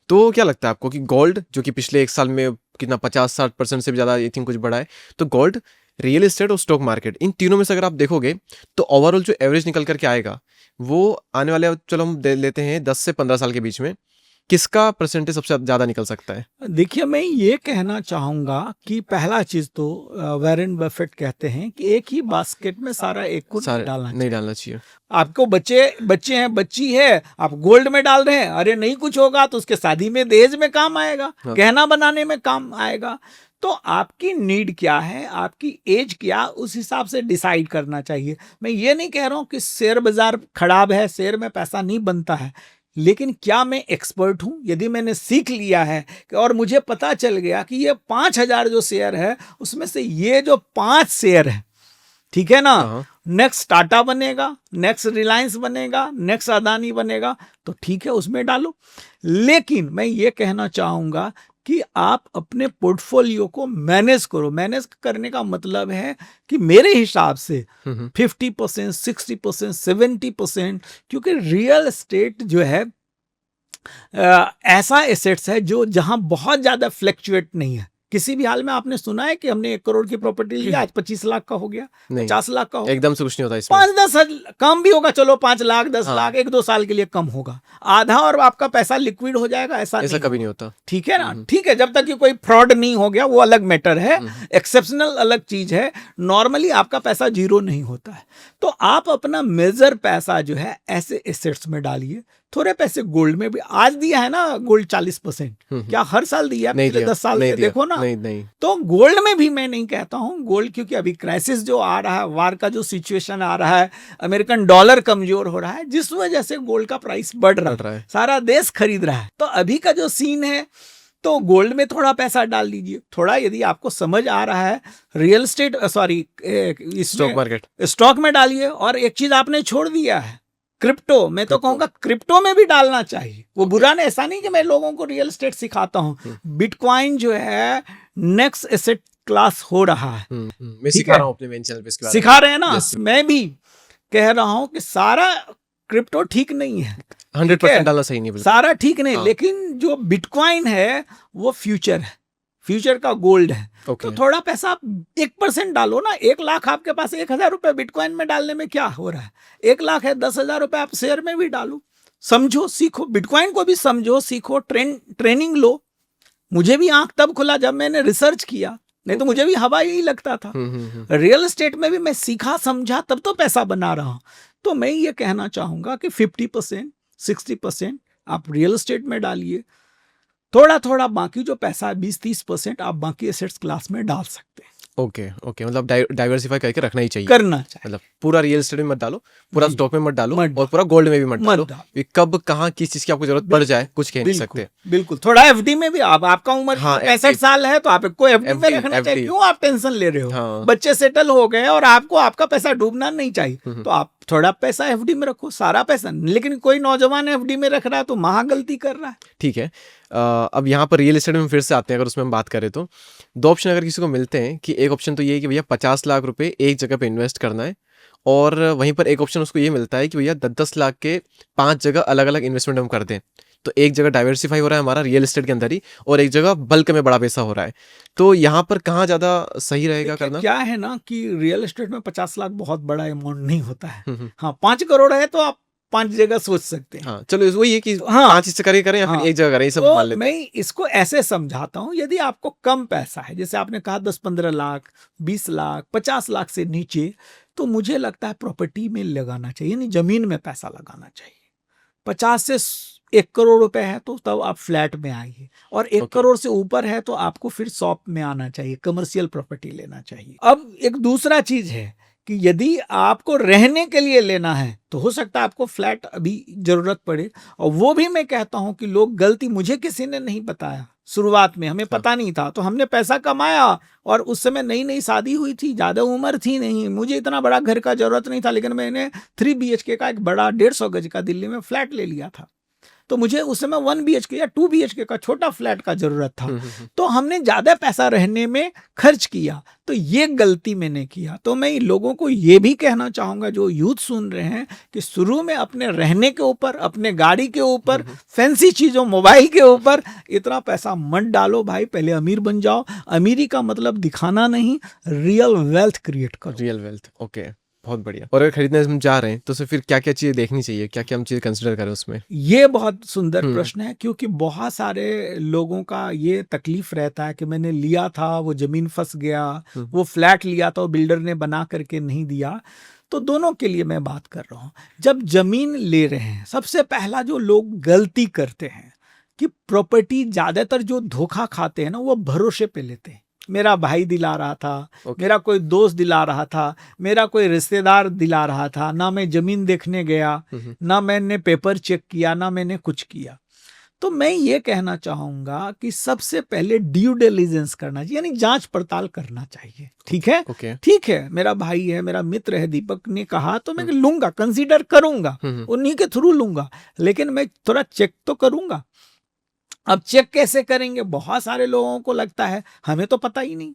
तो क्या लगता है आपको कि गोल्ड जो कि पिछले एक साल में कितना 50-60% से भी ज़्यादा आई थिंक कुछ बढ़ा है, तो गोल्ड, रियल एस्टेट और स्टॉक मार्केट, इन तीनों में से अगर आप देखोगे तो ओवरऑल जो एवरेज निकल करके आएगा वो आने वाले, चलो हम लेते हैं 10 से 15 साल के बीच में, किसका परसेंटेज सबसे ज़्यादा निकल सकता है? देखिए, मैं ये कहना चाहूंगा कि पहला चीज तो वॉरेन बफेट कहते हैं कि एक ही बास्केट में सारा एग को नहीं डालना नहीं डालना चाहिए। आपको बच्चे हैं, बच्ची है, आप गोल्ड में डाल रहे हैं, अरे नहीं कुछ होगा तो उसके शादी में दहेज में काम आएगा, हाँ। गहना बनाने में काम आएगा। तो आपकी नीड क्या है, आपकी एज क्या, उस हिसाब से डिसाइड करना चाहिए। मैं ये नहीं कह रहा हूं कि शेयर बाजार खराब है, शेयर में पैसा नहीं बनता है, लेकिन क्या मैं एक्सपर्ट हूं? यदि मैंने सीख लिया है और मुझे पता चल गया कि ये 5,000 जो शेयर है उसमें से ये जो 5 शेयर है, ठीक है ना, नेक्स्ट टाटा बनेगा, नेक्स्ट रिलायंस बनेगा, नेक्स्ट अदानी बनेगा, तो ठीक है उसमें डालो। लेकिन मैं ये कहना चाहूंगा कि आप अपने पोर्टफोलियो को मैनेज करो। मैनेज करने का मतलब है कि मेरे हिसाब से 50%, 60%, 70%, क्योंकि रियल एस्टेट जो है ऐसा एसेट्स है जो जहां बहुत ज्यादा फ्लक्चुएट नहीं है। किसी भी हाल में आपने सुना है कि हमने 1 करोड़ की प्रॉपर्टी ली, आज 25 लाख का हो गया, 50 लाख का हो गया, एकदम से कुछ नहीं होता इसमें। 5-10 कम भी होगा, चलो 5 लाख 10 लाख 1-2 साल के लिए कम होगा, आधा और आपका पैसा लिक्विड हो जाएगा, ऐसा कभी नहीं होता। ठीक है ना, ठीक है, जब तक कि कोई फ्रॉड नहीं हो गया वो अलग मैटर है, एक्सेप्शनल अलग चीज है, नॉर्मली आपका पैसा जीरो नहीं होता है। तो आप अपना मेजर पैसा जो है ऐसे एसेट्स में डालिए, थोड़े पैसे गोल्ड में भी। आज दिया है ना गोल्ड 40%, क्या हर साल दिया है? पिछले 10 साल से देखो ना। नहीं। तो गोल्ड में भी मैं नहीं कहता हूं गोल्ड, क्योंकि अभी क्राइसिस जो आ रहा है, वार का जो सिचुएशन आ रहा है, अमेरिकन डॉलर कमजोर हो रहा है, जिस वजह से गोल्ड का प्राइस बढ़ रहा है, सारा देश खरीद रहा है। तो अभी का जो सीन है, तो गोल्ड में थोड़ा पैसा डाल दीजिए। थोड़ा यदि आपको समझ आ रहा है real estate, sorry stock market, stock में डालिए। और एक चीज आपने छोड़ दिया है, क्रिप्टो। मैं तो कहूंगा क्रिप्टो में भी डालना चाहिए, वो बुरा नहीं, ऐसा नहीं कि मैं लोगों को रियल एस्टेट सिखाता हूं। बिटकॉइन जो है नेक्स्ट एसेट क्लास हो रहा है, मैं सिखा रहा हूं अपने मेन चैनल पे, सिखा रहे हैं ना। मैं भी कह रहा हूं कि सारा क्रिप्टो ठीक नहीं है, 100% डालना सही नहीं, सारा ठीक नहीं, लेकिन जो बिटकॉइन है वो फ्यूचर है, फ्यूचर का गोल्ड है। तो थोड़ा पैसा आप 1% डालो ना। 1 लाख आपके पास, 1,000 रुपए बिटकॉइन में डालने में क्या हो रहा है? 1 लाख है, 10,000 रुपए आप शेयर में भी डालो, समझो, सीखो, बिटकॉइन को भी समझो, सीखो, ट्रेनिंग लो। मुझे भी आंख तब खुला जब मैंने रिसर्च किया, नहीं तो मुझे भी हवा यही लगता था। रियल एस्टेट में भी मैं सीखा समझा, तब तो पैसा बना रहा हूं। तो मैं ये कहना चाहूंगा कि 50%, 60% आप रियल एस्टेट में डालिए, थोड़ा थोड़ा बाकी जो पैसा है 20-30% आप बाकी एसेट्स क्लास में डाल सकते हैं। ओके, मतलब डाइवर्सिफाई करके रखना ही चाहिए, करना चाहिए। मतलब पूरा रियल एस्टेट में मत डालो, पूरा स्टॉक में मत डालो, और पूरा गोल्ड में भी मत डालो। कब कहाँ किस चीज की आपको जरूरत पड़ जाए कुछ कह नहीं सकते। बिल्कुल, थोड़ा एफडी में भी आपका उम्र 65 साल है तो आपको एफडी में रखना चाहिए। क्यों आप टेंशन ले रहे हो? बच्चे सेटल हो गए और आपको आपका पैसा डूबना नहीं चाहिए, तो आप थोड़ा पैसा एफडी में रखो, सारा पैसा। लेकिन कोई नौजवान एफडी में रख रहा है तो महा गलती कर रहा है। ठीक है, अब यहाँ पर रियल एस्टेट में फिर से आते हैं। अगर उसमें हम बात करें तो 2 ऑप्शन अगर किसी को मिलते हैं कि एक ऑप्शन तो ये है कि भैया 50 लाख रुपए एक जगह पे इन्वेस्ट करना है, और वहीं पर एक ऑप्शन उसको ये मिलता है कि भैया 10-10 लाख के 5 जगह अलग अलग इन्वेस्टमेंट हम कर दें। तो एक जगह डाइवर्सिफाई हो रहा है हमारा रियल एस्टेट के अंदर ही, और एक जगह बल्क में बड़ा पैसा हो रहा है। तो यहाँ पर कहाँ ज़्यादा सही रहेगा करना? क्या है ना कि रियल एस्टेट में 50 लाख बहुत बड़ा अमाउंट नहीं होता है। हाँ, 5 करोड़ है तो आप 5 जगह सोच सकते हैं। हाँ, चलो वही है कि 5 हिस्से करें या फिर एक जगह करें, सब मान लेते हैं। मैं इसको ऐसे समझाता हूँ, यदि आपको कम पैसा है, जैसे आपने कहा 10-15 लाख, 20 लाख, 50 लाख से नीचे, तो मुझे लगता है प्रॉपर्टी में लगाना चाहिए, नहीं जमीन में पैसा लगाना चाहिए। 50 से 1 करोड़ रुपए है तो तब आप फ्लैट में आइए, और 1 करोड़ से ऊपर है तो आपको फिर शॉप में आना चाहिए, कमर्शियल प्रॉपर्टी लेना चाहिए। अब एक दूसरा चीज है कि यदि आपको रहने के लिए लेना है तो हो सकता है आपको फ्लैट अभी जरूरत पड़े, और वो भी मैं कहता हूं कि लोग गलती, मुझे किसी ने नहीं बताया शुरुआत में, हमें पता नहीं था, तो हमने पैसा कमाया, और उस समय नई नई शादी हुई थी, ज्यादा उम्र थी नहीं, मुझे इतना बड़ा घर का जरूरत नहीं था, लेकिन मैंने 3 BHK का एक बड़ा 150 गज का दिल्ली में फ्लैट ले लिया था। तो मुझे उस समय 1 BHK या 2 BHK का छोटा फ्लैट का जरूरत था, तो हमने ज्यादा पैसा रहने में खर्च किया। तो ये गलती मैंने किया। तो मैं लोगों को ये भी कहना चाहूंगा जो यूथ सुन रहे हैं कि शुरू में अपने रहने के ऊपर, अपने गाड़ी के ऊपर, फैंसी चीजों, मोबाइल के ऊपर इतना पैसा मत डालो भाई। पहले अमीर बन जाओ। अमीरी का मतलब दिखाना नहीं, रियल वेल्थ क्रिएट करो। रियल वेल्थ, ओके, बहुत बढ़िया। और अगर खरीदने हम जा रहे हैं तो फिर क्या क्या चीजें देखनी चाहिए, क्या क्या हम चीजें कंसिडर करें उसमें? ये बहुत सुंदर प्रश्न है, क्योंकि बहुत सारे लोगों का ये तकलीफ रहता है कि मैंने लिया था, वो जमीन फंस गया, वो फ्लैट लिया था, वो बिल्डर ने बना करके नहीं दिया। तो दोनों के लिए मैं बात कर रहा हूं। जब जमीन ले रहे हैं, सबसे पहला जो लोग गलती करते हैं कि प्रॉपर्टी, ज्यादातर जो धोखा खाते हैं ना, वो भरोसे पे लेते हैं। मेरा भाई दिला रहा था, मेरा कोई दोस्त दिला रहा था, मेरा कोई रिश्तेदार दिला रहा था, ना मैं जमीन देखने गया, ना मैंने पेपर चेक किया, ना मैंने कुछ किया। तो मैं ये कहना चाहूंगा कि सबसे पहले ड्यू डिलिजेंस करना चाहिए, यानी जांच पड़ताल करना चाहिए। ठीक है, ठीक है, मेरा भाई है, मेरा मित्र है, दीपक ने कहा तो मैं लूंगा, कंसीडर करूंगा, उन्हीं के थ्रू लूंगा, लेकिन मैं थोड़ा चेक तो करूंगा। अब चेक कैसे करेंगे? बहुत सारे लोगों को लगता है हमें तो पता ही नहीं,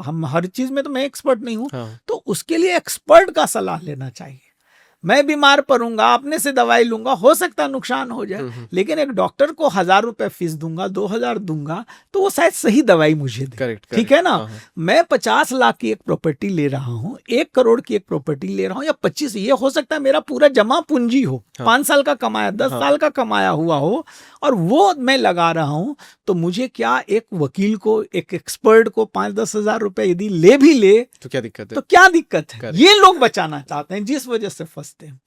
हम हर चीज में तो मैं एक्सपर्ट नहीं हूं। तो उसके लिए एक्सपर्ट का सलाह लेना चाहिए। मैं बीमार पड़ूंगा, अपने से दवाई लूंगा, हो सकता है नुकसान हो जाए, लेकिन एक डॉक्टर को 1000 रुपए फीस दूंगा, 2000 दूंगा, तो वो शायद सही दवाई मुझे दे। ठीक है ना? मैं 50 लाख की एक प्रॉपर्टी ले रहा हूं, 1 करोड़ की एक प्रॉपर्टी ले रहा हूं, या 25, ये हो सकता है मेरा पूरा जमा पूंजी हो, 5 साल का कमाया, 10 साल का कमाया हुआ हो, और वो मैं लगा रहा हूं। तो मुझे क्या, एक वकील को, एक एक्सपर्ट को 5-10 हजार रुपए यदि ले भी ले तो क्या दिक्कत है? तो क्या दिक्कत है? ये लोग बचाना चाहते हैं, जिस वजह से फंसते हैं।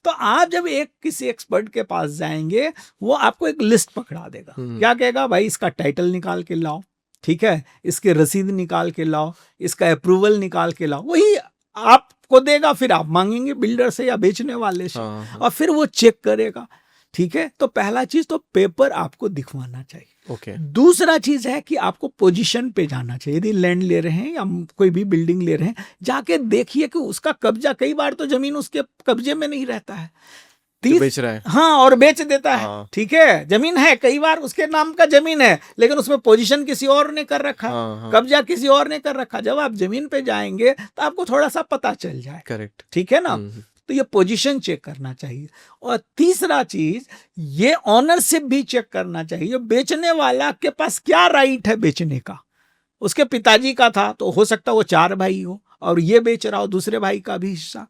तो आप जब एक किसी एक्सपर्ट के पास जाएंगे, वो आपको एक लिस्ट पकड़ा देगा। क्या कहेगा? भाई इसका टाइटल निकाल के लाओ, ठीक है, इसके रसीद निकाल के लाओ, इसका अप्रूवल निकाल के लाओ। वही आपको देगा, फिर आप मांगेंगे बिल्डर से या बेचने वाले से, और फिर वो चेक करेगा। ठीक है, तो पहला चीज तो पेपर आपको दिखवाना चाहिए। दूसरा चीज है कि आपको पोजीशन पे जाना चाहिए। यदि लैंड ले रहे हैं या कोई भी बिल्डिंग ले रहे हैं, जाके देखिए कि उसका कब्जा, कई बार तो जमीन उसके कब्जे में नहीं रहता है, बेच रहा है, हाँ, और बेच देता है। ठीक है, जमीन है, कई बार उसके नाम का जमीन है, लेकिन उसमें पोजीशन किसी और ने कर रखा, कब्जा किसी और ने कर रखा। जब आप जमीन पे जाएंगे तो आपको थोड़ा सा पता चल जाए। करेक्ट, ठीक है ना? तो ये पोजीशन चेक करना चाहिए। और तीसरा चीज, ये ऑनरशिप भी चेक करना चाहिए। बेचने वाला के पास क्या राइट है बेचने का? उसके पिताजी का था, तो हो सकता है वो 4 भाई हो, और ये बेच रहा हो दूसरे भाई का भी हिस्सा।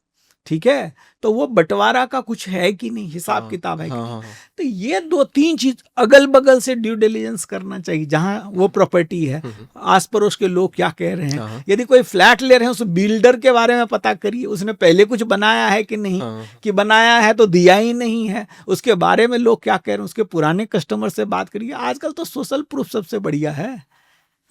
ठीक है, तो वो बंटवारा का कुछ है कि नहीं, हिसाब किताब है कि नहीं। तो ये 2-3 चीज अगल बगल से ड्यू डिलिजेंस करना चाहिए। जहां वो प्रॉपर्टी है, आस पड़ोस के लोग क्या कह रहे हैं। यदि कोई फ्लैट ले रहे हैं, उस बिल्डर के बारे में पता करिए, उसने पहले कुछ बनाया है कि नहीं, कि बनाया है तो दिया ही नहीं है, उसके बारे में लोग क्या कह रहे हैं, उसके पुराने कस्टमर से बात करिए। आजकल तो सोशल प्रूफ सबसे बढ़िया है।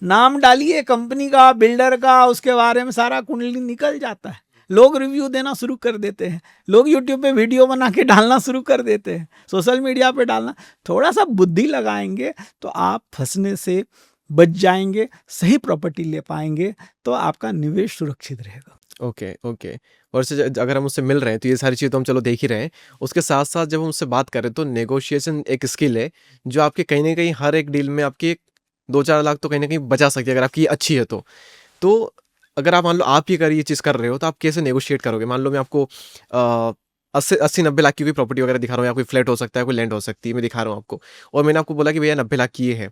नाम डालिए कंपनी का, बिल्डर का, उसके बारे में सारा कुंडली निकल जाता है। लोग रिव्यू देना शुरू कर देते हैं, लोग यूट्यूब पे वीडियो बना के डालना शुरू कर देते हैं, सोशल मीडिया पे डालना। थोड़ा सा बुद्धि लगाएंगे तो आप फंसने से बच जाएंगे, सही प्रॉपर्टी ले पाएंगे, तो आपका निवेश सुरक्षित रहेगा। ओके। और अगर हम उससे मिल रहे हैं तो ये सारी चीज़ तो हम चलो देख ही रहे हैं, उसके साथ साथ जब हम उससे बात करें तो नेगोशिएशन एक स्किल है जो आपके कहीं ना कहीं हर एक डील में आपकी 2-4 लाख तो कहीं ना कहीं बचा सकती है, अगर आपकी अच्छी है तो अगर आप मान लो आप ही अगर ये चीज़ कर रहे हो तो आप कैसे नेगोशिएट करोगे? मान लो मैं आपको 80-90 लाख की कोई प्रॉपर्टी वगैरह दिखा रहा हूँ, या कोई फ्लैट हो सकता है, कोई लैंड हो सकती है, मैं दिखा रहा हूँ आपको, और मैंने आपको बोला कि भैया 90 लाख की ये है।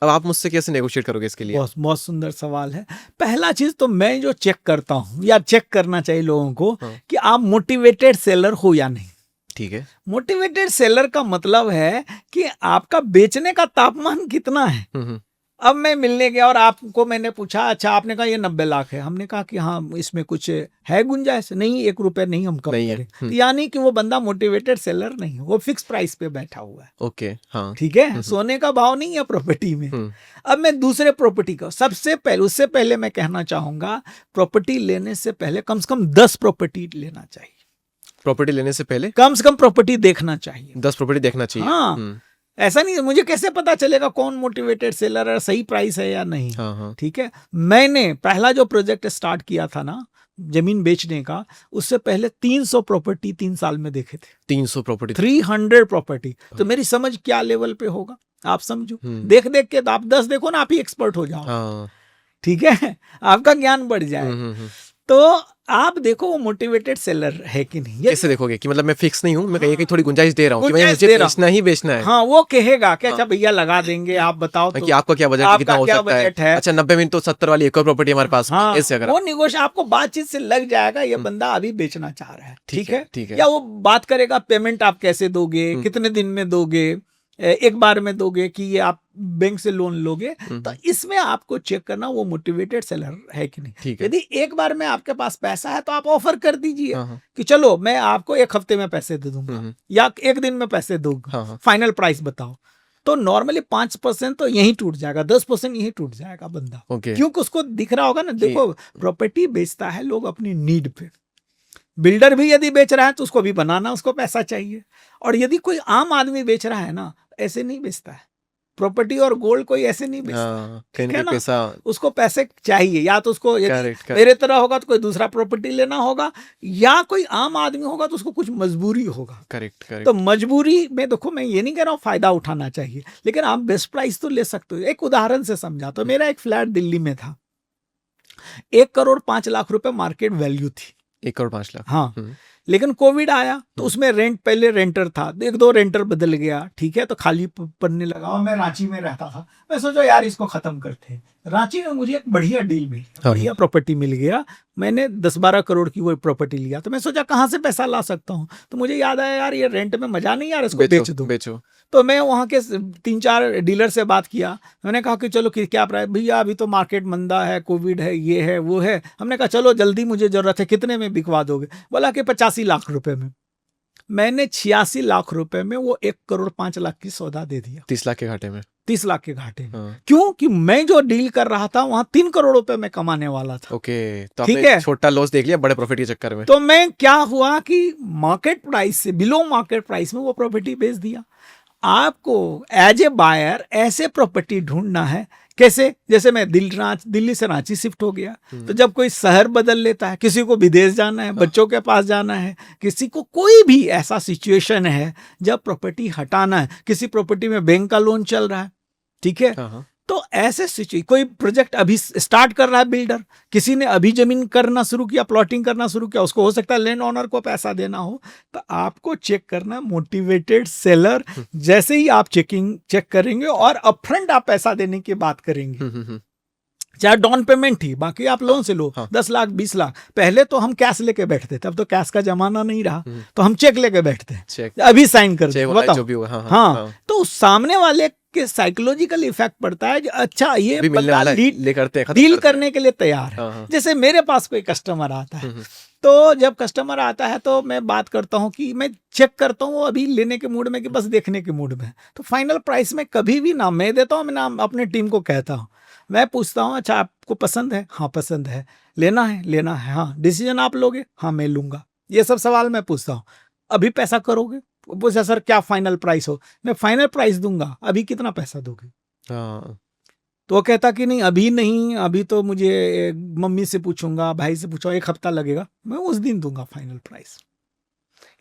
अब आप मुझसे कैसे नेगोशिएट करोगे इसके लिए? बहुत सुंदर सवाल है। पहला चीज तो मैं जो चेक करता हूँ, या चेक करना चाहिए लोगों को, कि आप मोटिवेटेड सेलर हो या नहीं। ठीक है, मोटिवेटेड सेलर का मतलब है कि आपका बेचने का तापमान कितना है। अब मैं मिलने गया और आपको मैंने पूछा, अच्छा आपने कहा ये 90 लाख है, हमने कहा कि हाँ इसमें कुछ है गुंजाइश, नहीं 1 रुपए नहीं हम कम करें, तो यानी कि वो बंदा मोटिवेटेड सेलर नहीं, वो फिक्स प्राइस पे बैठा हुआ है। ओके, हाँ, ठीक है, सोने का भाव नहीं है प्रॉपर्टी में। अब मैं दूसरे प्रॉपर्टी का, उससे पहले मैं कहना चाहूंगा, प्रॉपर्टी लेने से पहले कम से कम 10 प्रॉपर्टी लेना चाहिए। प्रॉपर्टी लेने से पहले कम से कम प्रॉपर्टी देखना चाहिए, 10 प्रॉपर्टी देखना चाहिए। हाँ, ऐसा नहीं, मुझे कैसे पता चलेगा कौन मोटिवेटेड सेलर है, सही प्राइस है या नहीं। ठीक है, मैंने पहला जो प्रोजेक्ट स्टार्ट किया था ना, जमीन बेचने का, उससे पहले 300 प्रॉपर्टी 3 साल में देखे थे। 300 प्रॉपर्टी 300 प्रॉपर्टी। तो मेरी समझ क्या लेवल पे होगा आप समझो। देख देख के तो आप 10 देखो ना, आप ही एक्सपर्ट हो जाओ। हाँ। ठीक है, आपका ज्ञान बढ़ जाए। तो आप देखो वो मोटिवेटेड सेलर है कि नहीं। कैसे देखोगे कि मतलब मैं फिक्स नहीं हूँ, मैं कहीं कहीं थोड़ी गुंजाइश दे रहा हूँ कि मुझे गुंजाइश दे रहा हूँ। बेचना ही बेचना है। हाँ, वो कहेगा कि अच्छा भैया लगा देंगे, आप बताओ तो कि आपका क्या बजट, आपका कितना हो क्या सकता बजट है। अच्छा 90 में तो 70 वाली एक और प्रॉपर्टी हमारे पास। हाँ, ऐसे अगर वो निगोशिएट आपको बातचीत से लग जाएगा ये बंदा अभी बेचना चाह रहा है। ठीक है, ठीक है। या वो बात करेगा पेमेंट आप कैसे दोगे, कितने दिन में दोगे, एक बार में दोगे कि ये आप बैंक से लोन लोगे। तो इसमें आपको चेक करना वो मोटिवेटेड सेलर है कि नहीं। यदि एक बार में आपके पास पैसा है तो आप ऑफर कर दीजिए कि चलो मैं आपको 1 हफ्ते में पैसे दे दूंगा या 1 दिन में पैसे दूंगा, फाइनल प्राइस बताओ। तो नॉर्मली 5% तो यही टूट जाएगा, 10% यही टूट जाएगा बंदा। क्योंकि उसको दिख रहा होगा ना, देखो प्रॉपर्टी बेचता है लोग अपनी नीड पे। बिल्डर भी यदि बेच रहा है तो उसको भी बनाना, उसको पैसा चाहिए। और यदि कोई आम आदमी बेच रहा है ना, ऐसे नहीं बेचता है। प्रॉपर्टी और गोल्ड कोई ऐसे नहीं बेचता, ठीक है ना। पैसा, उसको पैसे चाहिए, या तो उसको मेरे तरह होगा तो कोई दूसरा प्रॉपर्टी लेना होगा, या कोई आम आदमी होगा तो उसको कुछ मजबूरी होगा। करेक्ट। तो मजबूरी में देखो, मैं ये नहीं कह रहा हूँ फायदा उठाना चाहिए, लेकिन आप बेस्ट प्राइस तो ले सकते हो। एक उदाहरण से समझा तो, मेरा एक फ्लैट दिल्ली में था, 1 करोड़ 5 लाख रुपए मार्केट वैल्यू थी। 1 करोड़ 5 लाख। हाँ, लेकिन कोविड आया तो उसमें रेंट, पहले रेंटर था, 1-2 रेंटर बदल गया, ठीक है, तो खाली पड़ने लगा। और मैं रांची में रहता था, मैं सोचा यार इसको खत्म करते हैं। रांची में मुझे एक बढ़िया डील मिली, बढ़िया प्रॉपर्टी मिल गया। मैंने 10-12 करोड़ की वो प्रॉपर्टी लिया। तो मैं सोचा कहाँ से पैसा ला सकता हूँ। तो मुझे याद आया यार ये रेंट में मजा नहीं, यार इसको बेचो। तो मैं वहाँ के 3-4 डीलर से बात किया। मैंने कहा कि चलो क्या प्राइस भैया, अभी तो मार्केट मंदा है, कोविड है, ये है वो है। हमने कहा चलो जल्दी मुझे जरूरत है, कितने में बिकवा दोगे। बोला कि 85 लाख रुपए में। मैंने 86 लाख रुपए में वो 1 करोड़ 5 लाख की सौदा दे दिया। 30 लाख के घाटे में। 30 लाख के घाटे में। क्यों कि मैं जो डील कर रहा था वहां 3 करोड़ रुपए में कमाने वाला था। तो आपने छोटा लॉस देख लिया बड़े प्रॉफिट के चक्कर में। तो मैं क्या हुआ कि मार्केट प्राइस से बिलो मार्केट प्राइस में वो प्रॉपर्टी बेच दिया। आपको एज ए बायर ऐसे प्रॉपर्टी ढूंढना है। कैसे? जैसे मैं दिल्ली से रांची शिफ्ट हो गया, तो जब कोई शहर बदल लेता है, किसी को विदेश जाना है, बच्चों के पास जाना है, किसी को कोई भी ऐसा सिचुएशन है जब प्रॉपर्टी हटाना है, किसी प्रॉपर्टी में बैंक का लोन चल रहा है, ठीक है, तो ऐसे सिचुएशन, कोई प्रोजेक्ट अभी स्टार्ट कर रहा है बिल्डर, किसी ने अभी जमीन करना शुरू किया, प्लॉटिंग करना शुरू किया, उसको हो सकता है लैंड ओनर को पैसा देना हो, तो आपको चेक करना मोटिवेटेड सेलर। जैसे ही आप चेक करेंगे और अपफ्रंट आप पैसा देने की बात करेंगे, चाहे डाउन पेमेंट ही, बाकी आप लोन से लो, 10 लाख 20 लाख। पहले तो हम कैश लेके बैठते थे, अब तो कैश का जमाना नहीं रहा, तो हम चेक लेके बैठते हैं, अभी साइन कर दो, बताओ। हाँ, तो सामने वाले के साइकोलॉजिकल इफेक्ट पड़ता है, अच्छा ये डील करने के लिए तैयार है। जैसे मेरे पास कोई कस्टमर आता है, तो जब कस्टमर आता है तो मैं बात करता हूँ कि मैं चेक करता हूँ वो अभी लेने के मूड में कि बस देखने के मूड में। तो फाइनल प्राइस में कभी भी ना मैं देता हूँ, ना अपने टीम को कहता हूँ। मैं पूछता हूँ अच्छा आपको पसंद है? हाँ पसंद है। लेना है? हाँ। डिसीजन आप लोगे? हाँ मैं लूंगा। ये सब सवाल मैं पूछता हूँ। अभी पैसा करोगे? पूछा सर क्या फाइनल प्राइस हो? मैं फाइनल प्राइस दूंगा, अभी कितना पैसा दोगे? तो वो कहता कि नहीं अभी नहीं, अभी तो मुझे मम्मी से पूछूंगा, भाई से पूछूंगा, 1 हफ्ता लगेगा, मैं उस दिन दूंगा फाइनल प्राइस।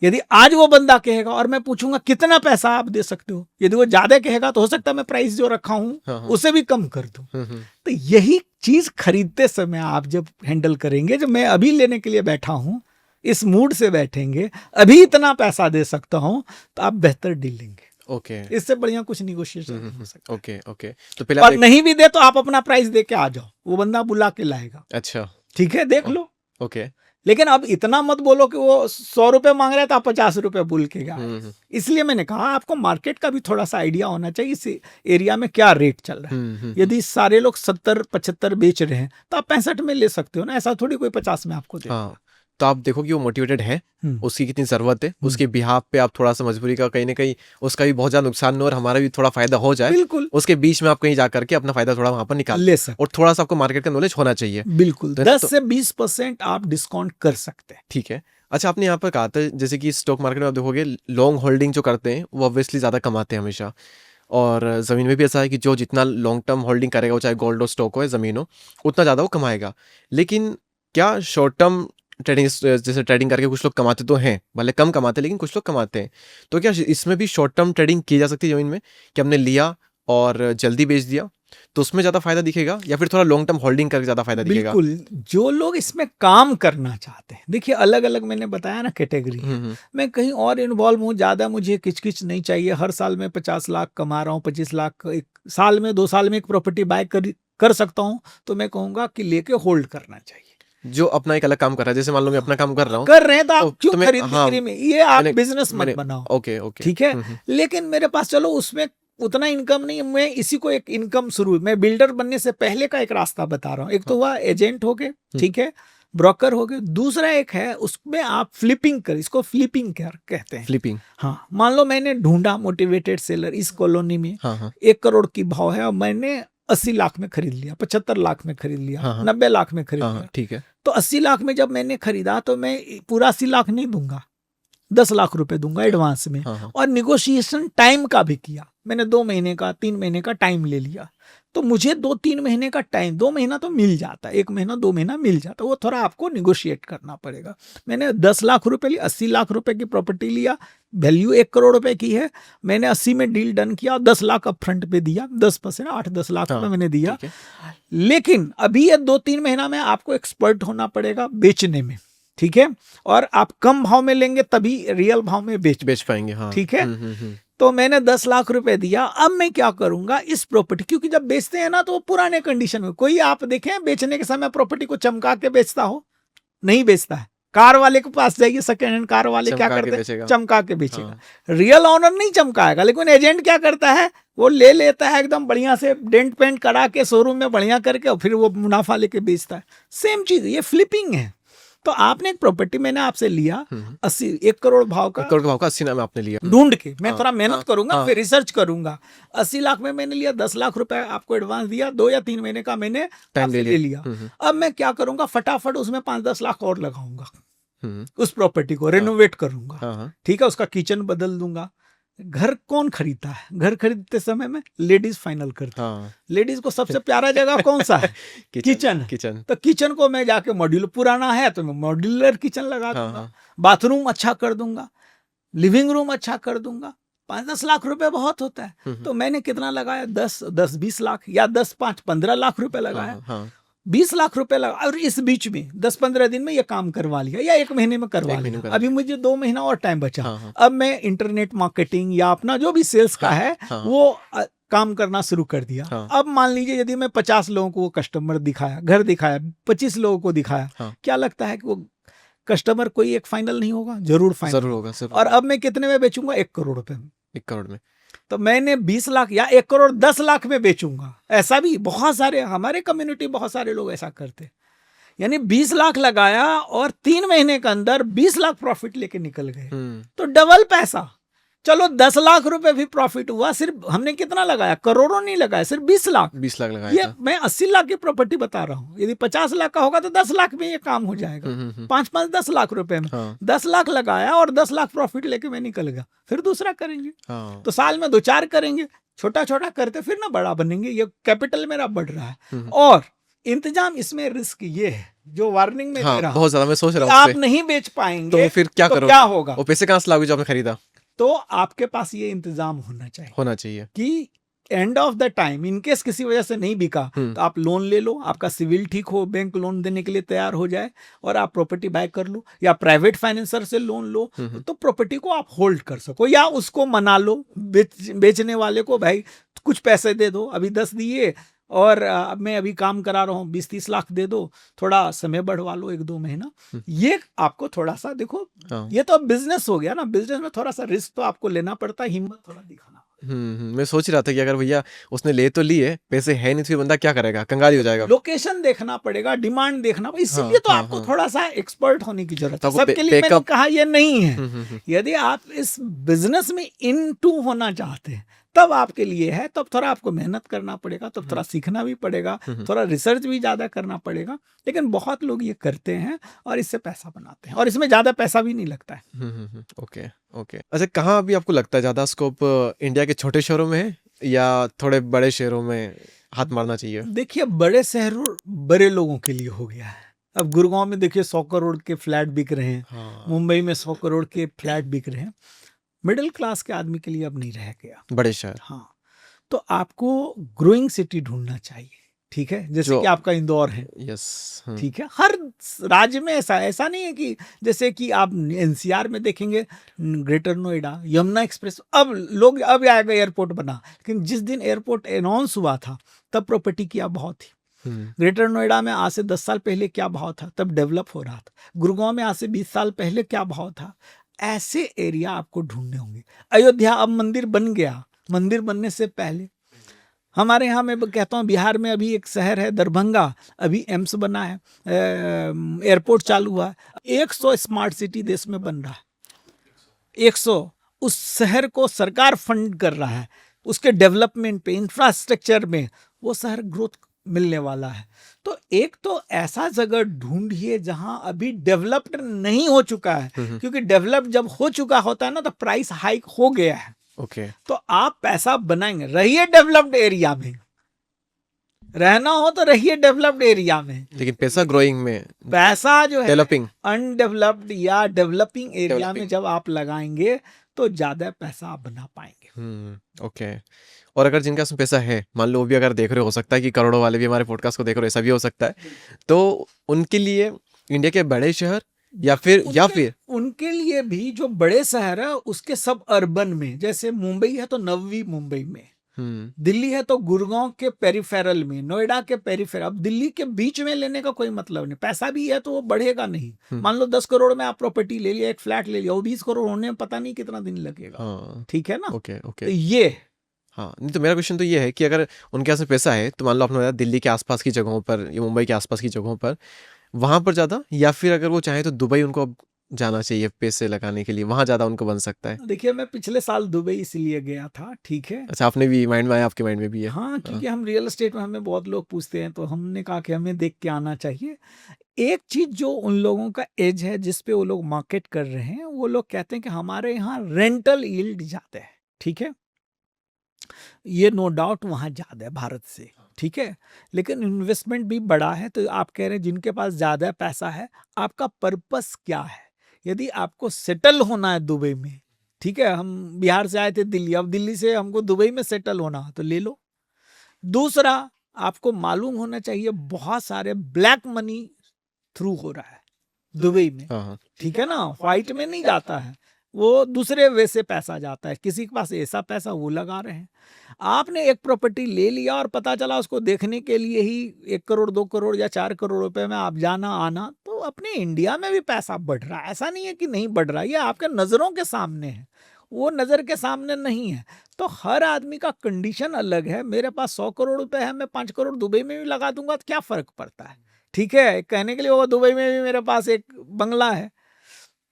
यदि आज वो बंदा कहेगा और मैं पूछूंगा कितना पैसा आप दे सकते हो, यदि वो ज्यादा कहेगा तो हो सकता है मैं प्राइस जो रखा हूं उसे भी कम कर दूं। तो यही चीज खरीदते समय आप जब हैंडल करेंगे, जब मैं अभी लेने के लिए बैठा हूं, इस मूड से बैठेंगे, अभी इतना पैसा दे सकता हूं, तो आप बेहतर डील लेंगे। इससे बढ़िया कुछ निगोशिएशन हो सकता है। तो पहले और नहीं भी दे तो आप अपना प्राइस दे के आ जाओ, वो बंदा बुला के लाएगा। अच्छा ठीक है, देख लो। लेकिन अब इतना मत बोलो कि वो 100 रुपए मांग रहा है तो आप 50 रुपए बोल के गए। इसलिए मैंने कहा आपको मार्केट का भी थोड़ा सा आइडिया होना चाहिए, इस एरिया में क्या रेट चल रहा है। यदि सारे लोग 70-75 बेच रहे हैं तो आप 65 में ले सकते हो ना, ऐसा थोड़ी कोई 50 में आपको दे। तो आप देखो कि वो मोटिवेटेड है, उसकी कितनी जरूरत है, उसके बिहाफ पे आप थोड़ा सा मजबूरी का कहीं ना कहीं उसका भी बहुत ज्यादा नुकसान न हो और हमारा भी थोड़ा फायदा हो जाए, बिल्कुल उसके बीच में आप कहीं जा करके अपना फायदा थोड़ा वहां पर निकाल ले सकते, और थोड़ा सा आपको मार्केट का नॉलेज होना चाहिए। बिल्कुल 10 से 20% आप डिस्काउंट कर सकते हैं। ठीक है। अच्छा आपने यहाँ पर कहा था जैसे कि स्टॉक मार्केट में आप देखोगे लॉन्ग होल्डिंग जो करते हैं वो ऑब्वियसली ज्यादा कमाते हैं हमेशा, और ज़मीन में भी ऐसा है कि जो जितना लॉन्ग टर्म होल्डिंग करेगा, वो चाहे गोल्ड हो, स्टॉक हो या ज़मीन हो, उतना ज़्यादा वो कमाएगा। लेकिन क्या शॉर्ट टर्म ट्रेडिंग, जैसे ट्रेडिंग करके कुछ लोग कमाते तो हैं, भले कम कमाते लेकिन कुछ लोग कमाते हैं, तो क्या इसमें भी शॉर्ट टर्म ट्रेडिंग की जा सकती है ज़मीन में, कि हमने लिया और जल्दी बेच दिया तो उसमें ज़्यादा फायदा दिखेगा, या फिर थोड़ा लॉन्ग टर्म होल्डिंग करके ज़्यादा फायदा दिखेगा? बिल्कुल, जो लोग इसमें काम करना चाहते हैं, देखिए अलग अलग मैंने बताया ना कैटेगरी है। मैं कहीं और इन्वॉल्व हूँ, ज़्यादा मुझे किचकिच नहीं चाहिए, हर साल मैं 50 लाख कमा रहा हूँ, 25 लाख एक साल में, 2 साल में एक प्रॉपर्टी बाय कर सकता हूँ, तो मैं कहूँगा कि लेके होल्ड करना चाहिए। जो अपना एक अलग काम कर रहा है, जैसे मान लो मैं अपना काम कर रहा हूँ, कर रहे हैं तो आप क्यों मैं, खरीद बिक्री में, ये आप बिजनेस मत मैंने बनाओ, ओके ओके, ठीक है। लेकिन मेरे पास चलो उसमें उतना इनकम नहीं है, मैं इसी को एक इनकम शुरू, मैं बिल्डर बनने से पहले का एक रास्ता बता रहा हूँ। एक तो हुआ एजेंट हो गए, ठीक है, ब्रोकर हो गए, दूसरा एक है उसमें आप फ्लिपिंग कर, इसको फ्लिपिंग कहते हैं। फ्लिपिंग, हाँ, मान लो मैंने ढूंढा मोटिवेटेड सेलर इस कॉलोनी में, 1 करोड़ की भाव है और मैंने 80 लाख में खरीद लिया, 75 लाख में खरीद लिया, 90 लाख में खरीद लिया, ठीक है। तो 80 लाख में जब मैंने खरीदा तो मैं पूरा 80 लाख नहीं दूंगा, 10 लाख रुपए दूंगा एडवांस में। और निगोशिएशन टाइम का भी किया मैंने, 2 महीने का 3 महीने का टाइम ले लिया, तो मुझे 2-3 महीने का टाइम, 2 महीना तो मिल जाता, 1 महीना 2 महीना मिल जाता, वो थोड़ा आपको निगोशिएट करना पड़ेगा। मैंने 10 लाख रुपए लिया, 80 लाख रुपए की प्रॉपर्टी लिया, वैल्यू 1 करोड़ रुपए की है, मैंने 80 में डील डन किया, 10 लाख अप फ्रंट पे दिया, 10% 8-10 लाख रुपए मैंने दिया। लेकिन अभी ये 2-3 महीना में आपको एक्सपर्ट होना पड़ेगा बेचने में, ठीक है, और आप कम भाव में लेंगे तभी रियल भाव में बेच पाएंगे, ठीक है। तो मैंने 10 लाख रुपए दिया, अब मैं क्या करूंगा इस प्रॉपर्टी, क्योंकि जब बेचते हैं ना तो वो पुराने कंडीशन में, कोई आप देखें बेचने के समय प्रॉपर्टी को चमका के बेचता हो, नहीं बेचता है। कार वाले के पास जाइए, सेकंड हैंड कार वाले क्या करते हैं, चमका के बेचेगा। रियल ऑनर नहीं चमकाएगा, लेकिन एजेंट क्या करता है, वो ले लेता है एकदम बढ़िया से डेंट पेंट करा के शोरूम में बढ़िया करके, और फिर वो मुनाफा लेके बेचता है। सेम चीज, ये फ्लिपिंग है। तो आपने एक प्रॉपर्टी मैंने आपसे लिया 80, 1 करोड़ भाव का, 80 में आपने लिया ढूंढ के, मैं थोड़ा मेहनत करूंगा, फिर रिसर्च करूंगा, 80 लाख में मैंने लिया, 10 लाख रुपए आपको एडवांस दिया, 2 या 3 महीने का मैंने टाइम ले लिया। अब मैं क्या करूंगा, फटाफट उसमें 5-10 लाख और लगाऊंगा, उस प्रॉपर्टी को रेनोवेट करूंगा, ठीक है, उसका किचन बदल दूंगा। घर कौन खरीदता है, घर खरीदते समय में लेडीज फाइनल करती है, लेडीज को सबसे प्यारा जगह कौन सा है, किचन। तो किचन को मैं जाके मॉड्यूलर, पुराना है तो मैं मॉड्यूलर किचन लगा दूंगा, बाथरूम अच्छा कर दूंगा, लिविंग रूम अच्छा कर दूंगा। 5-10 लाख रुपए बहुत होता है, तो मैंने कितना लगाया, 10-20 लाख या 10-5-15 लाख रुपए लगाया, 20 लाख रुपए लगा, और इस बीच में 10-15 दिन में ये काम करवा लिया, या 1 महीने में करवा लिया। अभी मुझे 2 महीना और टाइम बचा, अब मैं इंटरनेट मार्केटिंग या अपना जो भी सेल्स का है वो काम करना शुरू कर दिया। अब मान लीजिए यदि मैं 50 लोगों को कस्टमर दिखाया, घर दिखाया, 25 लोगों को दिखाया, क्या लगता है कि वो कस्टमर कोई एक फाइनल नहीं होगा? जरूर फाइनल होगा। और अब मैं कितने में बेचूंगा? 1 करोड़ रुपए में। 1 करोड़ में तो मैंने 20 लाख या 1 करोड़ 10 लाख में बेचूंगा। ऐसा भी बहुत सारे हमारे कम्युनिटी, बहुत सारे लोग ऐसा करते, यानी 20 लाख लगाया और 3 महीने के अंदर 20 लाख प्रॉफिट लेके निकल गए। तो डबल पैसा। चलो 10 लाख रुपए भी प्रॉफिट हुआ, सिर्फ हमने कितना लगाया, करोड़ों नहीं लगाया, सिर्फ 20 लाख। 20 लाख लगाया। ये मैं 80 लाख की प्रॉपर्टी बता रहा हूँ, यदि 50 लाख का होगा तो 10 लाख में ये काम हो जाएगा। 5-10 लाख रुपए में 10 लाख लगाया और 10 लाख प्रॉफिट लेके मैं निकल गया। फिर दूसरा करेंगे, तो साल में 2-4 करेंगे, छोटा छोटा करते फिर ना बड़ा बनेंगे। ये कैपिटल मेरा बढ़ रहा है। और इंतजाम, इसमें रिस्क ये है जो वार्निंग में दे रहा हूं, बहुत ज्यादा मैं सोच रहा हूं, आप नहीं बेच पाएंगे तो फिर क्या करोगे? क्या होगा? वो पैसे कहां से लाओगे जो आपने खरीदा? तो आपके पास ये इंतजाम होना चाहिए कि end of the time, in case किसी वजह से नहीं बिका तो आप लोन ले लो, आपका सिविल ठीक हो, बैंक लोन देने के लिए तैयार हो जाए और आप प्रॉपर्टी बाय कर लो, या प्राइवेट फाइनेंसर से लोन लो, तो प्रॉपर्टी को आप होल्ड कर सको, या उसको मना लो बेचने वाले को, भाई कुछ पैसे दे दो, अभी 10 दिए और मैं अभी काम करा रहा हूँ, 20-30 लाख दे दो, थोड़ा समय बढ़वा लो 1-2 महीना। ये आपको थोड़ा सा देखो, ये तो बिजनेस हो गया ना, बिजनेस में थोड़ा सा रिस्क तो आपको लेना पड़ता है, हिम्मत थोड़ा दिखाना। मैं सोच रहा था कि अगर भैया उसने ले तो लिए, पैसे है नहीं, तो बंदा क्या करेगा, कंगाली हो जाएगा। लोकेशन देखना पड़ेगा, डिमांड देखना पड़ेगा, इसीलिए तो आपको थोड़ा सा एक्सपर्ट होने की जरूरत है। सबके लिए मैंने कहा ये नहीं है। यदि आप इस बिजनेस में इनटू होना चाहते हैं तब आपके लिए है, तब थोड़ा आपको मेहनत करना पड़ेगा, तब थोड़ा सीखना भी पड़ेगा, थोड़ा रिसर्च भी ज्यादा करना पड़ेगा। लेकिन बहुत लोग ये करते हैं और इससे पैसा बनाते हैं, और इसमें ज्यादा पैसा भी नहीं लगता है। Okay okay. अच्छा, कहाँ अभी आपको लगता है ज्यादा स्कोप, इंडिया के छोटे शहरों में है या थोड़े बड़े शहरों में हाथ मारना चाहिए? देखिए, बड़े शहरों बड़े लोगों के लिए हो गया है, अब गुड़गांव में देखिए 100 करोड़ के फ्लैट बिक रहे हैं, हाँ, मुंबई में 100 करोड़ के फ्लैट बिक रहे हैं। मिडिल क्लास के आदमी के लिए अब नहीं रह गया। बड़े शहर हाँ, तो आपको ग्रोइंग सिटी ढूंढना चाहिए, ठीक है, जैसे जो कि आपका इंदौर है, यस, ठीक है। हर राज्य में ऐसा नहीं है कि जैसे कि आप एनसीआर में देखेंगे, ग्रेटर नोएडा यमुना एक्सप्रेस, अब लोग अब आएगा एयरपोर्ट बना, लेकिन जिस दिन एयरपोर्ट अनाउंस हुआ था तब प्रॉपर्टी क्या भाव थी। ग्रेटर नोएडा में आज से 10 साल पहले क्या भाव था, तब डेवलप हो रहा था। गुड़गांव में आज से 20 साल पहले क्या भाव था। ऐसे एरिया आपको ढूंढने होंगे। अयोध्या अब मंदिर बन गया, मंदिर बनने से पहले हमारे यहाँ, मैं कहता हूँ बिहार में अभी एक शहर है दरभंगा, अभी एम्स बना है, एयरपोर्ट चालू हुआ है, 100 स्मार्ट सिटी देश में बन रहा है, 100। उस शहर को सरकार फंड कर रहा है, उसके डेवलपमेंट पे, इंफ्रास्ट्रक्चर में वो शहर ग्रोथ मिलने वाला है। तो एक तो ऐसा जगह ढूंढिए जहां अभी डेवलप्ड नहीं हो चुका है, क्योंकि डेवलप जब हो चुका होता है ना तो प्राइस हाइक हो गया है। ओके, तो आप पैसा बनाएंगे, रहिए डेवलप्ड एरिया में, रहना हो तो रहिए डेवलप्ड एरिया में, लेकिन पैसा ग्रोइंग में, पैसा जो है डेवलपिंग, अनडेवलप्ड या डेवलपिंग एरिया में जब आप लगाएंगे तो ज्यादा पैसा आप बना पाएंगे। ओके। और अगर जिनका उसमें पैसा है, मान लो वो भी अगर देख रहे हो सकता है कि करोड़ों वाले भी हमारे पॉडकास्ट को देख रहे हो, ऐसा भी हो सकता है, तो उनके लिए इंडिया के बड़े शहर या फिर उनके लिए भी जो बड़े शहर है उसके सब अर्बन में, जैसे मुंबई है तो नवी मुंबई में, दिल्ली है तो गुड़गांव के पेरिफेरल में, नोएडा के पेरिफेरल। अब दिल्ली के बीच में लेने का कोई मतलब नहीं, पैसा भी है तो वो बढ़ेगा नहीं। मान लो 10 करोड़ में आप प्रॉपर्टी ले लिया, एक फ्लैट ले लिया, वो 20 करोड़ होने में पता नहीं कितना दिन लगेगा, ठीक है ना। ओके ओके, तो ये हाँ, नहीं तो मेरा क्वेश्चन तो ये है कि अगर उनके पास पैसा है तो मान लो आपने बताया दिल्ली के आसपास की जगहों पर या मुंबई के आसपास की जगहों पर, वहां पर ज्यादा, या फिर अगर वो चाहे तो दुबई उनको अब जाना चाहिए पैसे लगाने के लिए, वहां ज्यादा उनको बन सकता है। देखिए, मैं पिछले साल दुबई इसलिए गया था, ठीक है। अच्छा, आपने भी माइंड में आया, आपके माइंड में भी है? हाँ, क्योंकि हम रियल एस्टेट में, हमें बहुत लोग पूछते हैं, तो हमने कहा कि हमें देख के आना चाहिए। एक चीज जो उन लोगों का एज है जिस पे वो लोग मार्केट कर रहे हैं, वो लोग कहते हैं कि हमारे यहाँ रेंटल यील्ड ज्यादा है, ठीक है। ये नो डाउट वहाँ ज्यादा है भारत से, ठीक है, लेकिन इन्वेस्टमेंट भी बड़ा है। तो आप कह रहे हैं जिनके पास ज्यादा पैसा है, आपका पर्पस क्या है? यदि आपको सेटल होना है दुबई में, ठीक है, हम बिहार से आए थे दिल्ली, अब दिल्ली से हमको दुबई में सेटल होना तो ले लो। दूसरा, आपको मालूम होना चाहिए बहुत सारे ब्लैक मनी थ्रू हो रहा है दुबई में, ठीक है ना, व्हाइट में नहीं जाता है, वो दूसरे वे से पैसा जाता है, किसी के पास ऐसा पैसा वो लगा रहे हैं। आपने एक प्रॉपर्टी ले लिया और पता चला उसको देखने के लिए ही 1 करोड़ 2 करोड़ या 4 करोड़ रुपए में आप जाना आना, तो अपने इंडिया में भी पैसा बढ़ रहा है, ऐसा नहीं है कि नहीं बढ़ रहा है, ये आपके नजरों के सामने है, वो नजर के सामने नहीं है। तो हर आदमी का कंडीशन अलग है। मेरे पास 100 करोड़ रुपए है, मैं 5 करोड़ दुबई में भी लगा दूंगा तो क्या फर्क पड़ता है, ठीक है। कहने के लिए होगा दुबई में भी मेरे पास एक बंगला है,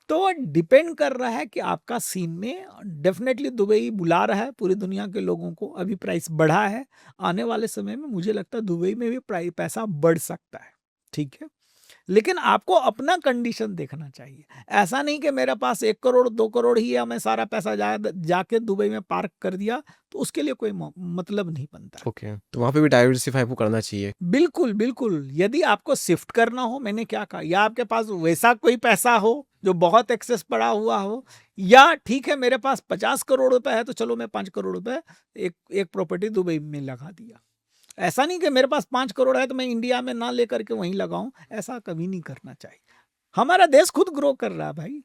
तो डिपेंड कर रहा है कि आपका सीन में। डेफिनेटली दुबई बुला रहा है पूरी दुनिया के लोगों को, अभी प्राइस बढ़ा है, आने वाले समय में मुझे लगता है दुबई में भी पैसा बढ़ सकता है, ठीक है। लेकिन आपको अपना कंडीशन देखना चाहिए। ऐसा नहीं कि मेरे पास 1 करोड़ 2 करोड़ ही है, मैं सारा पैसा जाके दुबई में पार्क कर दिया, तो उसके लिए कोई मतलब नहीं बनता। ओके, तो वहाँ पे भी डाइवर्सिफाई को करना चाहिए। बिल्कुल बिल्कुल। यदि आपको शिफ्ट करना हो, मैंने क्या कहा, या आपके पास वैसा कोई पैसा हो जो बहुत एक्सेस पड़ा हुआ हो, या ठीक है मेरे पास 50 करोड़ रुपए है तो चलो मैं 5 करोड़ रुपए एक प्रॉपर्टी दुबई में लगा दिया। ऐसा नहीं कि मेरे पास 5 करोड़ है तो मैं इंडिया में ना लेकर के वहीं लगाऊं, ऐसा कभी नहीं करना चाहिए। हमारा देश खुद ग्रो कर रहा है भाई,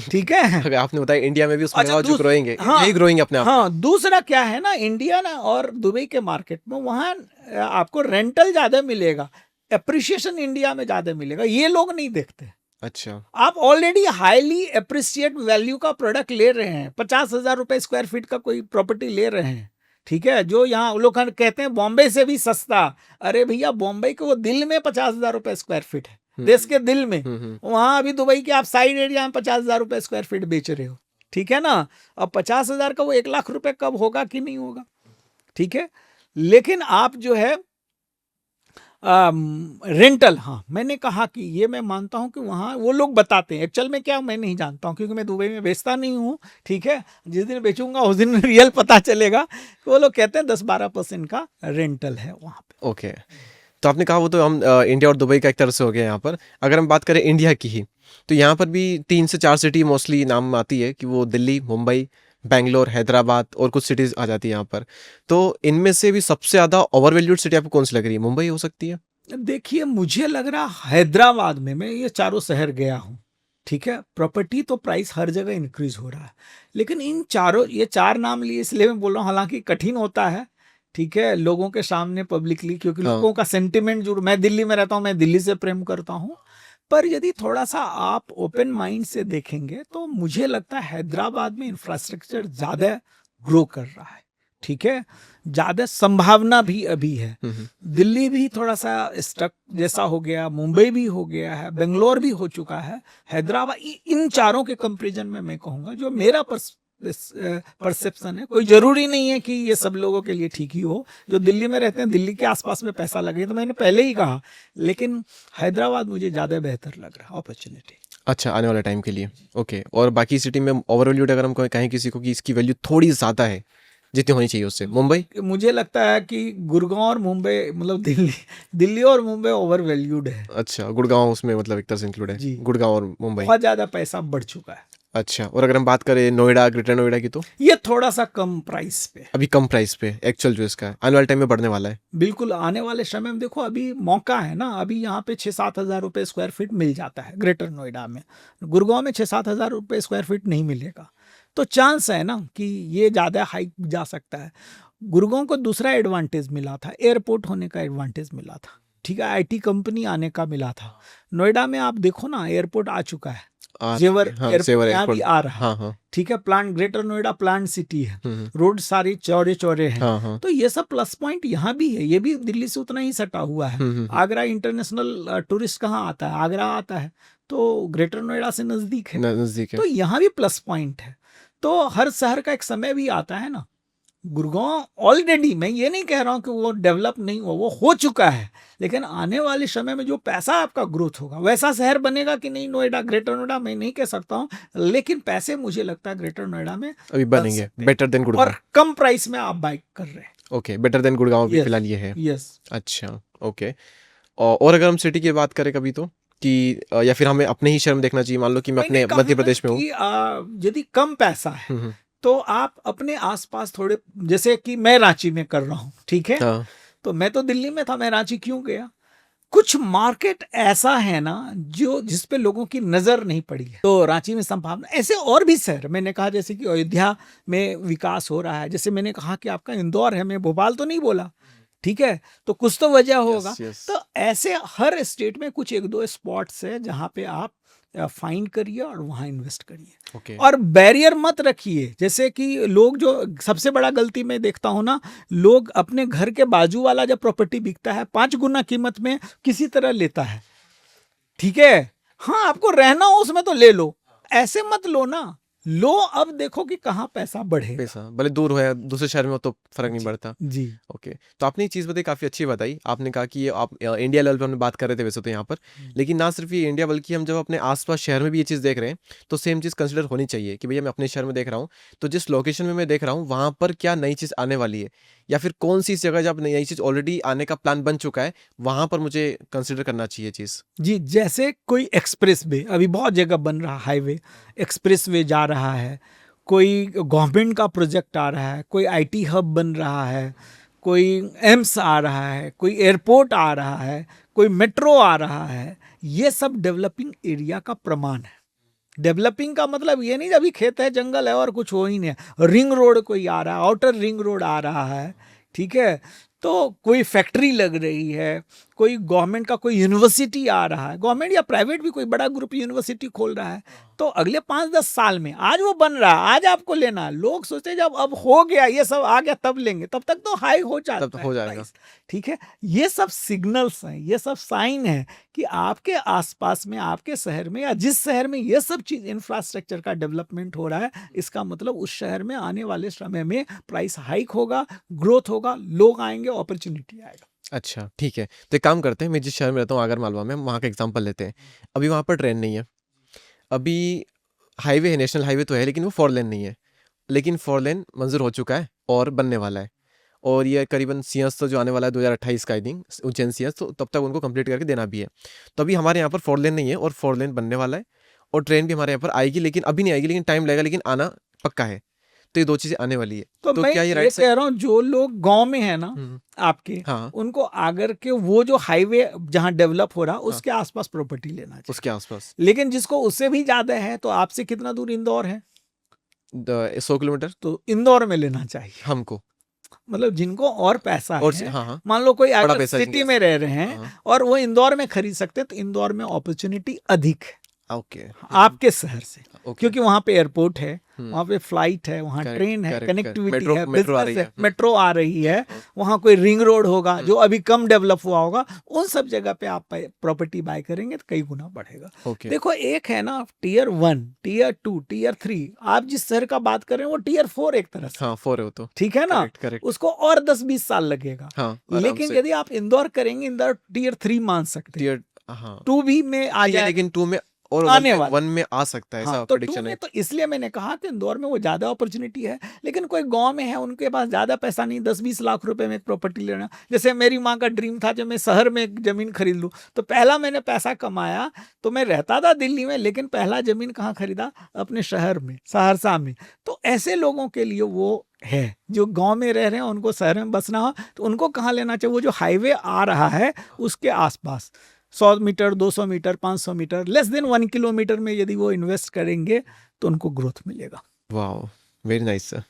ठीक है। अगर आपने बताया इंडिया में भी उसमें अच्छा, जो ग्रोइंग है, हाँ, यही ग्रोइंग अपने आप। हाँ, दूसरा क्या है ना, इंडिया ना और दुबई के मार्केट में, वहाँ आपको रेंटल ज्यादा मिलेगा, एप्रिसिएशन इंडिया में ज्यादा मिलेगा, ये लोग नहीं देखते। अच्छा, आप ऑलरेडी हाईली एप्रिसिएट वैल्यू का प्रोडक्ट ले रहे हैं, 50,000 रुपए स्क्वायर फीट का कोई प्रॉपर्टी ले रहे हैं, ठीक है, जो यहाँ लोग कहते हैं बॉम्बे से भी सस्ता। अरे भैया, बॉम्बे के वो दिल में 50,000 रुपए स्क्वायर फीट है, देश के दिल में। वहां अभी दुबई के आप साइड एरिया में 50,000 रुपए स्क्वायर फीट बेच रहे हो, ठीक है ना। अब 50,000 का वो 1 लाख रुपए कब होगा कि नहीं होगा, ठीक है। लेकिन आप जो है रेंटल, हाँ, मैंने कहा कि ये मैं मानता हूं कि वहाँ वो लोग बताते हैं, एक्चुअल में क्या मैं नहीं जानता हूं, क्योंकि मैं दुबई में बेचता नहीं हूं, ठीक है। जिस दिन बेचूंगा उस दिन रियल पता चलेगा। वो लोग कहते हैं 10-12% का रेंटल है वहाँ पे। ओके, तो आपने कहा वो तो हम इंडिया और दुबई का एक तरह से हो गया यहाँ पर। अगर हम बात करें इंडिया की ही, तो यहाँ पर भी 3 से 4 सिटी मोस्टली नाम आती है कि वो दिल्ली, मुंबई, बैंगलोर, हैदराबाद और कुछ सिटीज़ आ जाती है यहाँ पर। तो इनमें से भी सबसे ज़्यादा ओवर वैल्यूड सिटी आपको कौन सी लग रही है? मुंबई हो सकती है? देखिए, मुझे लग रहा हैदराबाद में, मैं ये चारों शहर गया हूँ, ठीक है, प्रॉपर्टी तो प्राइस हर जगह इंक्रीज हो रहा है, लेकिन इन चारों, ये 4 नाम लिए इसलिए मैं बोल रहा हूँ, हालांकि कठिन होता है, ठीक है, लोगों के सामने पब्लिकली, क्योंकि हाँ। लोगों का सेंटिमेंट जो, मैं दिल्ली में रहता हूँ, मैं दिल्ली से प्रेम करता हूँ, पर यदि थोड़ा सा आप ओपन माइंड से देखेंगे तो मुझे लगता है हैदराबाद में इंफ्रास्ट्रक्चर ज़्यादा ग्रो कर रहा है, ठीक है, ज़्यादा संभावना भी अभी है। दिल्ली भी थोड़ा सा स्टक जैसा हो गया, मुंबई भी हो गया है, बेंगलोर भी हो चुका है, हैदराबाद, इन चारों के कंपैरिजन में मैं कहूँगा, जो मेरा परसेप्शन है, कोई जरूरी नहीं है कि ये सब लोगों के लिए ठीक ही हो, जो दिल्ली में रहते हैं, दिल्ली के आसपास में पैसा लगे, तो मैंने पहले ही कहा, लेकिन हैदराबाद मुझे ज़्यादा बेहतर लग रहा है अपॉर्चुनिटी। अच्छा, आने वाले टाइम के लिए। ओके, और बाकी सिटी में ओवर वैल्यूड अगर हम कहें किसी को कि इसकी वैल्यू थोड़ी ज़्यादा है जितनी होनी चाहिए उससे, मुंबई? मुझे लगता है कि गुड़गांव और मुंबई, मतलब दिल्ली और मुंबई ओवर वैल्यूड है। अच्छा, गुड़गांव उसमें मतलब एक तरह से इंक्लूड है, जी, गुड़गांव और मुंबई। बहुत ज़्यादा पैसा बढ़ चुका है। अच्छा, और अगर हम बात करें नोएडा, ग्रेटर नोएडा की, तो ये थोड़ा सा कम प्राइस पे, अभी कम प्राइस पे एक्चुअल जो इसका आने वाले टाइम में बढ़ने वाला है। बिल्कुल आने वाले समय में, देखो अभी मौका है ना, अभी यहाँ पे 6-7 हज़ार रुपये स्क्वायर फीट मिल जाता है ग्रेटर नोएडा में, गुड़गांव में 6-7 हज़ार रुपये स्क्वायर फीट नहीं मिलेगा, तो चांस है ना कि ये ज़्यादा हाइक जा सकता है। गुड़गांव को दूसरा एडवांटेज मिला था, एयरपोर्ट होने का एडवांटेज मिला था, ठीक है, आईटी कंपनी आने का मिला था। नोएडा में आप देखो ना, एयरपोर्ट आ चुका है, जेवर हाँ, एयरपोर्ट जेवर यहाँ भी एयरपोर्ट। आ रहा है, हाँ हाँ। ठीक है, plant, greater Noida plant city है, हम्म, रोड सारी चौड़े चौड़े हैं, हाँ हाँ। तो ये सब प्लस पॉइंट यहाँ भी है, ये भी दिल्ली से उतना ही सटा हुआ है। आगरा इंटरनेशनल टूरिस्ट कहाँ आता है? आगरा आता है, तो ग्रेटर नोएडा से नजदीक है, नजदीक है। तो यहाँ भी प्लस पॉइंट है। तो हर शहर का एक समय भी आता है ना। गुड़गांव ऑलरेडी, मैं ये नहीं कह रहा हूँ कि वो डेवलप नहीं हुआ, वो हो चुका है, लेकिन आने वाले समय में जो पैसा आपका ग्रोथ होगा, वैसा शहर बनेगा कि नहीं नोएडा, ग्रेटर नोएडा, मैं नहीं कह सकता हूँ, लेकिन पैसे मुझे लगता है ग्रेटर नोएडा में अभी बनेंगे बेटर देन गुड़गांव, और कम प्राइस में आप बाइक कर रहे हैं। ओके, बेटर देन गुड़गांव अभी Yes, फिलहाल ये है। यस। अच्छा, ओके। और अगर हम सिटी की बात करें कभी, तो कि या फिर हमें अपने ही शहर में देखना चाहिए? मान लो कि मैं अपने मध्य प्रदेश में हूँ। यदि कम पैसा है तो आप अपने आसपास थोड़े, जैसे कि मैं रांची में कर रहा हूँ, ठीक है, हाँ। तो मैं तो दिल्ली में था, मैं रांची क्यों गया? कुछ मार्केट ऐसा है ना जो जिस पे लोगों की नजर नहीं पड़ी है, तो रांची में संभावना, ऐसे और भी शहर मैंने कहा, जैसे कि अयोध्या में विकास हो रहा है, जैसे मैंने कहा कि आपका इंदौर है, मैं भोपाल तो नहीं बोला, ठीक है, तो कुछ तो वजह होगा। yes. तो ऐसे हर स्टेट में कुछ 1-2 स्पॉट्स है जहाँ पे आप फाइंड करिए और वहाँ इन्वेस्ट करिए, Okay. और बैरियर मत रखिए। जैसे कि लोग, जो सबसे बड़ा गलती मैं देखता हूँ ना, लोग अपने घर के बाजू वाला जब प्रॉपर्टी बिकता है 5 गुना कीमत में किसी तरह लेता है, ठीक है, हाँ आपको रहना हो उसमें तो ले लो, ऐसे मत लो ना, लो अब देखो कि कहाँ पैसा बढ़े। पैसा भले दूर हो या दूसरे शहर में हो तो फर्क नहीं पड़ता। जी। ओके, तो आपने एक चीज़ बताई, काफ़ी अच्छी बताई। आपने कहा कि ये आप इंडिया लेवल पर हमने बात कर रहे थे वैसे तो यहाँ पर, लेकिन ना सिर्फ ये इंडिया, बल्कि हम जब अपने आसपास शहर में भी ये चीज़ देख रहे हैं तो सेम चीज़ कंसिडर होनी चाहिए कि भैया मैं अपने शहर में देख रहा हूँ, तो जिस लोकेशन में मैं देख रहा हूँ वहाँ पर क्या नई चीज़ आने वाली है, या फिर कौन सी जगह जब नई चीज़ ऑलरेडी आने का प्लान बन चुका है, वहाँ पर मुझे कंसिडर करना चाहिए चीज़। जी, जैसे कोई एक्सप्रेस वे अभी बहुत जगह बन रहा, हाईवे एक्सप्रेस वे जा रहा है, कोई गवर्नमेंट का प्रोजेक्ट आ रहा है, कोई आईटी हब बन रहा है, कोई एम्स आ रहा है, कोई एयरपोर्ट आ रहा है, कोई मेट्रो आ रहा है, ये सब डेवलपिंग एरिया का प्रमाण है। डेवलपिंग का मतलब ये नहीं अभी खेत है, जंगल है और कुछ हो ही नहीं है। रिंग रोड कोई आ रहा है, आउटर रिंग रोड आ रहा है, ठीक है, तो कोई फैक्ट्री लग रही है, कोई गवर्नमेंट का कोई यूनिवर्सिटी आ रहा है, गवर्नमेंट या प्राइवेट भी कोई बड़ा ग्रुप यूनिवर्सिटी खोल रहा है, तो अगले 5-10 साल में आज वो बन रहा है, आज आपको लेना है। लोग सोचते हैं जब अब हो गया, ये सब आ गया तब लेंगे, तब तक तो हाई हो जाता तब तो हो जाएगा। प्राइस, ठीक है। ये सब सिग्नल्स हैं, ये सब साइन है कि आपके आसपास में, आपके शहर में, या जिस शहर में ये सब चीज इंफ्रास्ट्रक्चर का डेवलपमेंट हो रहा है, इसका मतलब उस शहर में आने वाले समय में प्राइस हाइक होगा, ग्रोथ होगा, लोग आएंगे, अपॉर्चुनिटी आएगा। अच्छा, ठीक है, तो एक काम करते हैं, मैं जिस शहर में रहता हूँ आगर मालवा में, वहाँ का एग्जाम्पल लेते हैं। अभी वहाँ पर ट्रेन नहीं है, अभी हाईवे है, नेशनल हाईवे तो है, लेकिन वो 4 लेन नहीं है, लेकिन 4 लेन मंजूर हो चुका है और बनने वाला है। और ये करीबन सिंहस्थ जो आने वाला है 2028 का, आई थिंक उज्जैन सिंहस्थ, तो तब तक उनको कंप्लीट करके देना भी है। तो अभी हमारे यहाँ पर 4 लेन नहीं है और 4 लेन बनने वाला है, और ट्रेन भी हमारे यहाँ पर आएगी, लेकिन अभी नहीं आएगी, लेकिन टाइम लगेगा, लेकिन आना पक्का है। तो ये 2 चीज़ें आने वाली है। तो मैं क्या ये ये राइट कह रहा हूँ, जो लोग गांव में है ना हम्म, आपके, हाँ उनको आगर के वो जो हाईवे जहां डेवलप हो रहा उसके आसपास प्रॉपर्टी लेना चाहिए। उसके आसपास लेकिन जिसको उससे भी ज्यादा है, तो आपसे कितना दूर इंदौर है, 100 किलोमीटर तो इंदौर में लेना चाहिए। हमको, मतलब जिनको और पैसा और है, हाँ हाँ मान लो कोई बड़ा अगर पैसा सिटी जिनके में रह रहे हैं हाँ, और वो इंदौर में खरीद सकते हैं, तो इंदौर में अपॉर्चुनिटी अधिक है ओके आपके शहर से, ओके, क्योंकि वहां पे एयरपोर्ट है, हम्म, वहां पे फ्लाइट है, वहां करेक्ट, ट्रेन है, करेक्ट, करेक्ट, कनेक्टिविटी मेट्रो है, मेट्रो आ बिजनेस रही है, है, मेट्रो आ रही है, वहां कोई रिंग रोड होगा जो अभी कम डेवलप हुआ होगा, उन सब जगह पे आप प्रॉपर्टी बाय करेंगे तो कई गुना बढ़ेगा। ओके, देखो, एक है ना टीयर 1, टीयर 2, टीयर 3, आप जिस शहर का बात कर रहे हैं वो टीयर 4 एक तरह से, हाँ 4 है वो तो, ठीक है ना, करेक्ट करेक्ट, उसको और 10-20 साल लगेगा। हाँ आराम लेकिन से, यदि आप इंदौर करेंगे, इंदौर टीयर 3 मान सकते हैं, टीयर, हाँ 2 भी में आ ये, जाए, लेकिन 2 में और आने वाला। 1 में आ सकता है, ऐसा हाँ, तो 2 प्रेडिक्शन में है। तो इसलिए मैंने कहा कि इंदौर में वो ज्यादा अपॉर्चुनिटी है। लेकिन कोई गांव में है, उनके पास ज्यादा पैसा नहीं, 10-20 लाख रुपए में एक प्रॉपर्टी लेना, जैसे मेरी माँ का ड्रीम था जब मैं शहर में एक जमीन खरीद लूँ, तो पहला मैंने पैसा कमाया, तो मैं रहता था दिल्ली में, लेकिन पहला जमीन कहाँ खरीदा, अपने शहर में, सहरसा में। तो ऐसे लोगों के लिए वो है, जो गांव में रह रहे हैं, उनको शहर में बसना हो, तो उनको कहाँ लेना चाहिए, वो जो हाईवे आ रहा है उसके आसपास 100 metre, 200 metre, 500 metre, less than 1 kilometre में यदि वो इन्वेस्ट करेंगे तो उनको ग्रोथ मिलेगा। वाह, वेरी नाइस सर।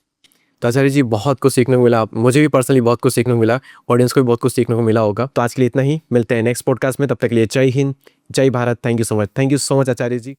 तो आचार्य जी, बहुत कुछ सीखने को मिला, मुझे भी पर्सनली बहुत कुछ सीखने को मिला, ऑडियंस को भी बहुत कुछ सीखने को मिला होगा। तो आज के लिए इतना ही, मिलते हैं नेक्स्ट पॉडकास्ट में, तब तक के लिए जय हिंद, जय Bharat, thank you so much, thank you so much Acharya ji.